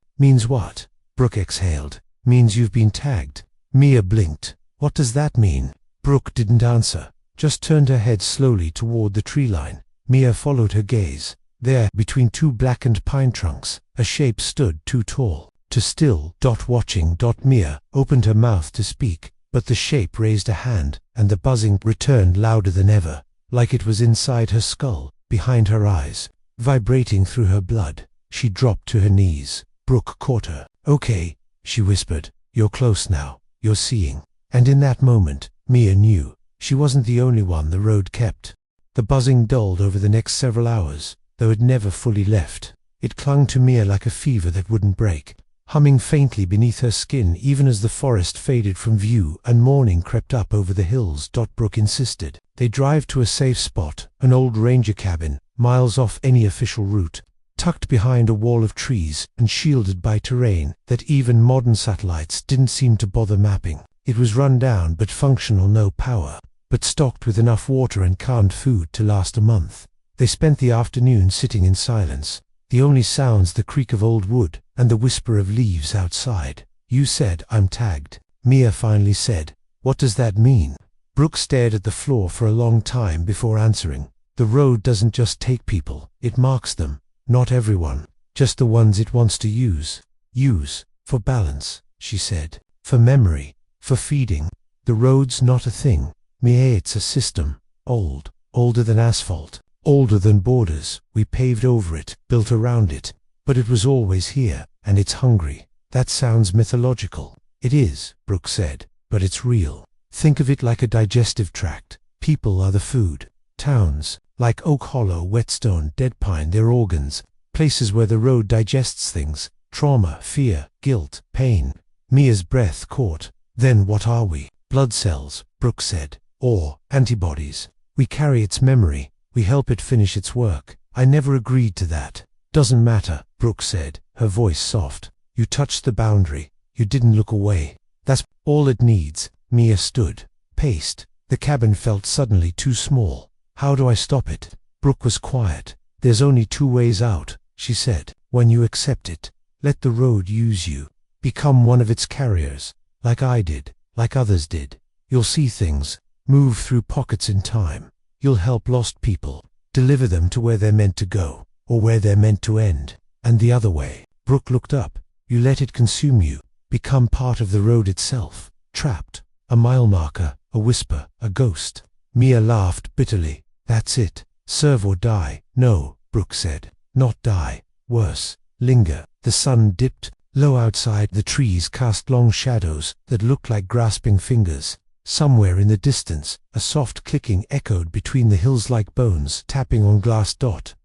what?" Brooke exhaled. "Means you've been tagged." Mia blinked. "What does that mean?" Brooke didn't answer, just turned her head slowly toward the tree line. Mia followed her gaze. There, between two blackened pine trunks, a shape stood, too tall to still. Watching. Mia opened her mouth to speak, but the shape raised a hand, and the buzzing returned louder than ever, like it was inside her skull, behind her eyes, vibrating through her blood. She dropped to her knees. Brooke caught her. "Okay," she whispered. "You're close now. You're seeing." And in that moment, Mia knew she wasn't the only one the road kept. The buzzing dulled over the next several hours, though it never fully left. It clung to Mia like a fever that wouldn't break, humming faintly beneath her skin even as the forest faded from view and morning crept up over the hills. Brooke insisted they drive to a safe spot, an old ranger cabin, miles off any official route, tucked behind a wall of trees and shielded by terrain that even modern satellites didn't seem to bother mapping. It was run down but functional, no power, but stocked with enough water and canned food to last a month. They spent the afternoon sitting in silence, the only sounds the creak of old wood and the whisper of leaves outside. "You said I'm tagged," Mia finally said. "What does that mean?" Brooke stared at the floor for a long time before answering. "The road doesn't just take people, it marks them. Not everyone, just the ones it wants to use. Use, for balance," she said. "For memory, for feeding. The road's not a thing, Mia, it's a system. Old, older than asphalt, older than borders. We paved over it, built around it. But it was always here, and it's hungry." "That sounds mythological." "It is," Brooke said, "but it's real. Think of it like a digestive tract. People are the food. Towns, like Oak Hollow, Whetstone, Dead Pine, they're organs, places where the road digests things. Trauma, fear, guilt, pain." Mia's breath caught. "Then what are we?" "Blood cells," Brooke said. "Or antibodies. We carry its memory. We help it finish its work." "I never agreed to that." "Doesn't matter," Brooke said, her voice soft. "You touched the boundary. You didn't look away. That's all it needs." Mia stood, paced. The cabin felt suddenly too small. "How do I stop it?" Brooke was quiet. "There's only two ways out," she said. "When you accept it, let the road use you. Become one of its carriers, like I did, like others did. You'll see things, move through pockets in time. You'll help lost people, deliver them to where they're meant to go, or where they're meant to end. And the other way." Brooke looked up. "You let it consume you, become part of the road itself. Trapped, a mile marker, a whisper, a ghost." Mia laughed bitterly. "That's it. Serve or die." "No," Brooke said. "Not die. Worse, linger." The sun dipped low outside. The trees cast long shadows that looked like grasping fingers. Somewhere in the distance, a soft clicking echoed between the hills like bones tapping on glass.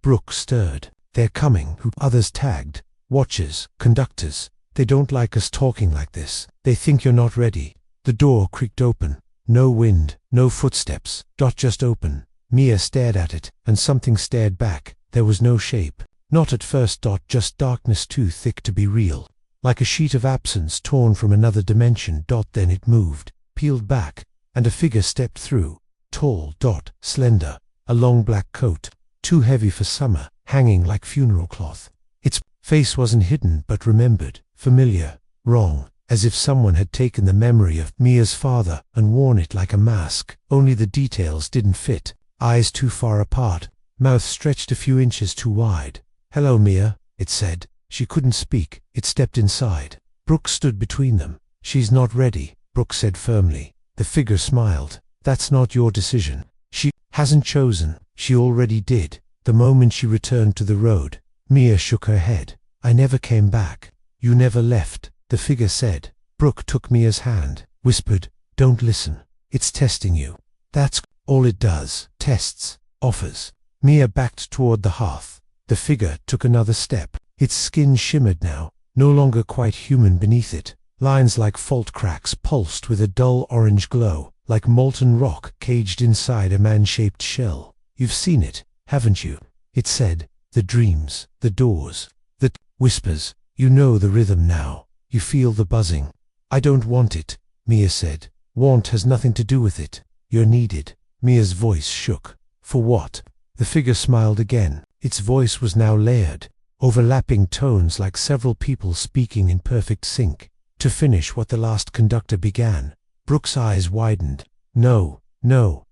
Brooke stirred. "They're coming." Who? "Others tagged. Watchers, conductors. They don't like us talking like this. They think you're not ready." The door creaked open. No wind, no footsteps. Just open. Mia stared at it, and something stared back. There was no shape. Not at first. Just darkness too thick to be real. Like a sheet of absence torn from another dimension. Then it moved, peeled back, and a figure stepped through. Tall. Slender. A long black coat, too heavy for summer, hanging like funeral cloth. Its face wasn't hidden but remembered, familiar, wrong, as if someone had taken the memory of Mia's father and worn it like a mask. Only the details didn't fit. Eyes too far apart, mouth stretched a few inches too wide. "Hello, Mia," it said. She couldn't speak. It stepped inside. Brooke stood between them. "She's not ready," Brooke said firmly. The figure smiled. "That's not your decision. She hasn't chosen. She already did, the moment she returned to the road." Mia shook her head. "I never came back." "You never left," the figure said. Brooke took Mia's hand, whispered, "Don't listen. It's testing you. That's all it does. Tests, offers." Mia backed toward the hearth. The figure took another step. Its skin shimmered now, no longer quite human beneath it. Lines like fault cracks pulsed with a dull orange glow, like molten rock caged inside a man-shaped shell. "You've seen it, haven't you?" it said. "The dreams, the doors, the whispers. You know the rhythm now. You feel the buzzing." "I don't want it," Mia said. "Want has nothing to do with it. You're needed." Mia's voice shook. "For what?" The figure smiled again. Its voice was now layered, overlapping tones like several people speaking in perfect sync. "To finish what the last conductor began." Brooke's eyes widened. No,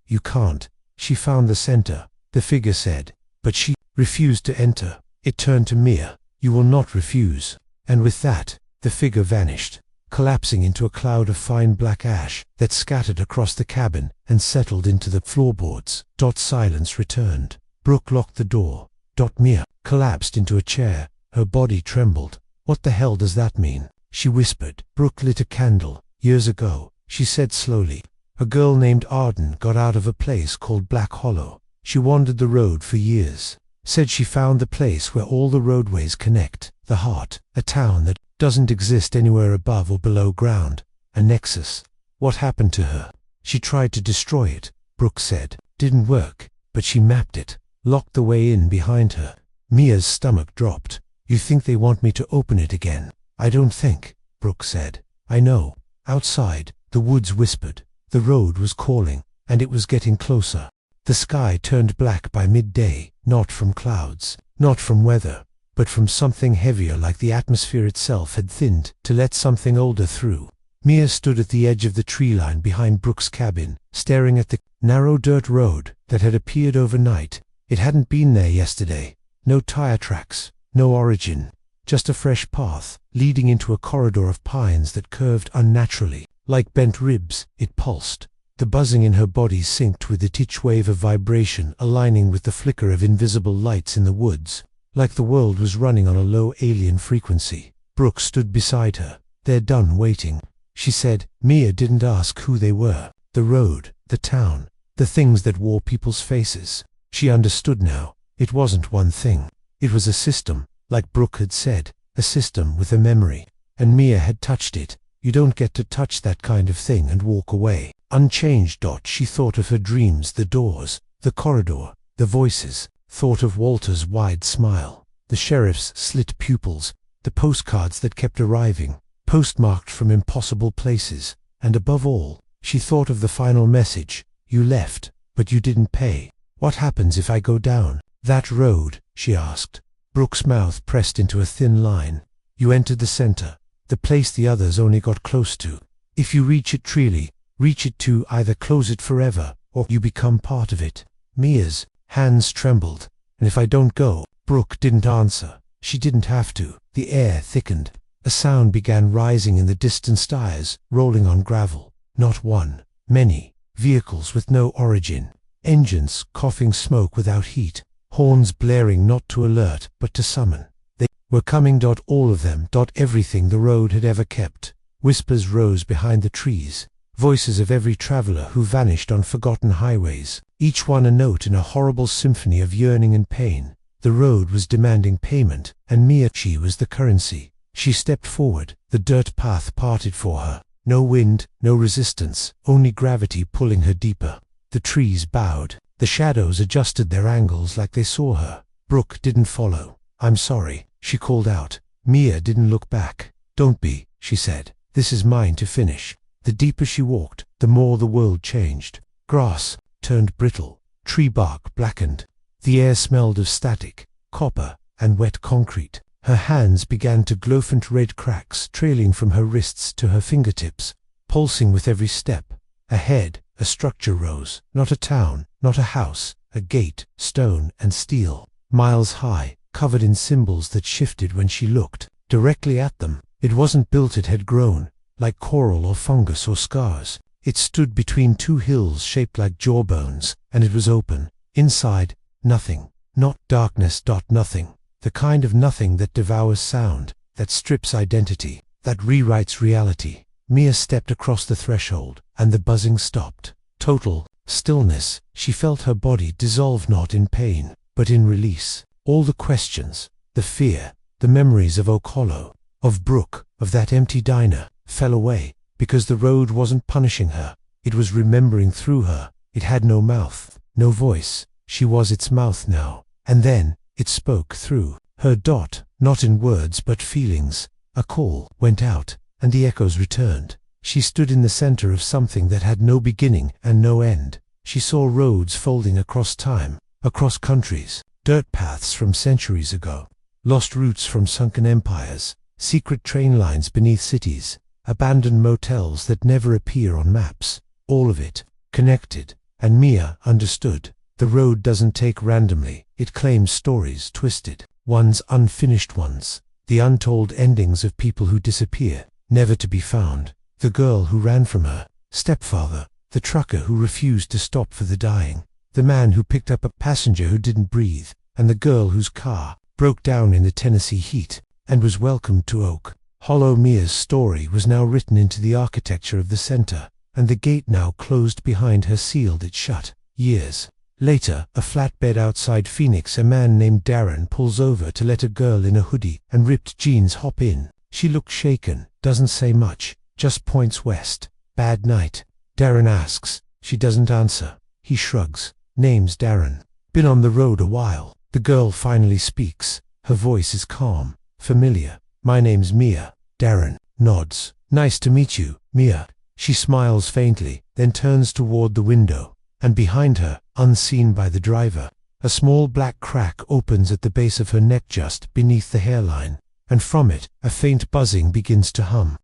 you can't." She found the center, the figure said, but she refused to enter. It turned to Mia. "You will not refuse." And with that, the figure vanished, collapsing into a cloud of fine black ash that scattered across the cabin and settled into the floorboards. Silence returned. Brooke locked the door. Mia collapsed into a chair. Her body trembled. "What the hell does that mean?" she whispered. Brooke lit a candle. "Years ago," she said slowly, "a girl named Arden got out of a place called Black Hollow. She wandered the road for years. Said she found the place where all the roadways connect, the heart, a town that doesn't exist anywhere above or below ground, a nexus." "What happened to her?" "She tried to destroy it," Brooke said. "Didn't work, but she mapped it, locked the way in behind her." Mia's stomach dropped. "You think they want me to open it again?" "I don't think," Brooke said. "I know." Outside, the woods whispered. The road was calling, and it was getting closer. The sky turned black by midday, not from clouds, not from weather, but from something heavier, like the atmosphere itself had thinned to let something older through. Mia stood at the edge of the tree line behind Brooke's cabin, staring at the narrow dirt road that had appeared overnight. It hadn't been there yesterday. No tire tracks, no origin, just a fresh path leading into a corridor of pines that curved unnaturally. Like bent ribs, it pulsed. The buzzing in her body synced with each wave of vibration, aligning with the flicker of invisible lights in the woods, like the world was running on a low alien frequency. Brooke stood beside her. "They're done waiting," she said. Mia didn't ask who they were. The road, the town, the things that wore people's faces. She understood now. It wasn't one thing. It was a system, like Brooke had said, a system with a memory. And Mia had touched it. You don't get to touch that kind of thing and walk away unchanged. She thought of her dreams, the doors, the corridor, the voices, thought of Walter's wide smile, the sheriff's slit pupils, the postcards that kept arriving, postmarked from impossible places, and above all, she thought of the final message: "You left, but you didn't pay. What happens if I go down that road?" she asked. Brooke's mouth pressed into a thin line. "You entered the center, the place the others only got close to. If you reach it truly, reach it to either close it forever, or you become part of it." Mia's hands trembled. "And if I don't go?" Brooke didn't answer. She didn't have to. The air thickened. A sound began rising in the distant tires, rolling on gravel. Not one, many. Vehicles with no origin. Engines coughing smoke without heat. Horns blaring not to alert, but to summon. They were coming. All of them. Everything the road had ever kept. Whispers rose behind the trees. Voices of every traveler who vanished on forgotten highways. Each one a note in a horrible symphony of yearning and pain. The road was demanding payment, and Mia, she was the currency. She stepped forward. The dirt path parted for her. No wind, no resistance, only gravity pulling her deeper. The trees bowed. The shadows adjusted their angles like they saw her. Brooke didn't follow. "I'm sorry," she called out. Mia didn't look back. "Don't be," she said. "This is mine to finish." The deeper she walked, the more the world changed. Grass turned brittle. Tree bark blackened. The air smelled of static, copper, and wet concrete. Her hands began to glow, faint red cracks trailing from her wrists to her fingertips, pulsing with every step. Ahead, a structure rose. Not a town, not a house, a gate, stone and steel. Miles high, covered in symbols that shifted when she looked directly at them. It wasn't built, it had grown, like coral or fungus or scars. It stood between two hills shaped like jawbones, and it was open. Inside, nothing. Not darkness. Nothing. The kind of nothing that devours sound, that strips identity, that rewrites reality. Mia stepped across the threshold, and the buzzing stopped. Total stillness. She felt her body dissolve, not in pain, but in release. All the questions, the fear, the memories of Oak Hollow, of Brooke, of that empty diner, fell away, because the road wasn't punishing her. It was remembering through her. It had no mouth, no voice. She was its mouth now. And then, it spoke through her. Not in words but feelings. A call went out, and the echoes returned. She stood in the center of something that had no beginning and no end. She saw roads folding across time, across countries, dirt paths from centuries ago, lost routes from sunken empires, secret train lines beneath cities, abandoned motels that never appear on maps. All of it, connected, and Mia understood. The road doesn't take randomly. It claims stories, twisted ones, unfinished ones, the untold endings of people who disappear, never to be found. The girl who ran from her stepfather, the trucker who refused to stop for the dying, the man who picked up a passenger who didn't breathe, and the girl whose car broke down in the Tennessee heat and was welcomed to Oak Hollow. Mia's story was now written into the architecture of the center, and the gate now closed behind her sealed it shut. Years later, a flatbed outside Phoenix, a man named Darren pulls over to let a girl in a hoodie and ripped jeans hop in. She looks shaken, doesn't say much, just points west. Bad night, Darren asks. She doesn't answer. He shrugs. Name's Darren. Been on the road a while. The girl finally speaks. Her voice is calm, familiar. My name's Mia. Darren nods. Nice to meet you, Mia. She smiles faintly, then turns toward the window, and behind her, unseen by the driver, a small black crack opens at the base of her neck just beneath the hairline, and from it, a faint buzzing begins to hum.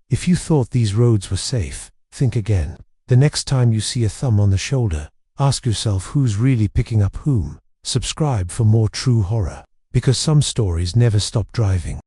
If you thought these roads were safe, think again. The next time you see a thumb on the shoulder, ask yourself who's really picking up whom. Subscribe for more true horror, because some stories never stop driving.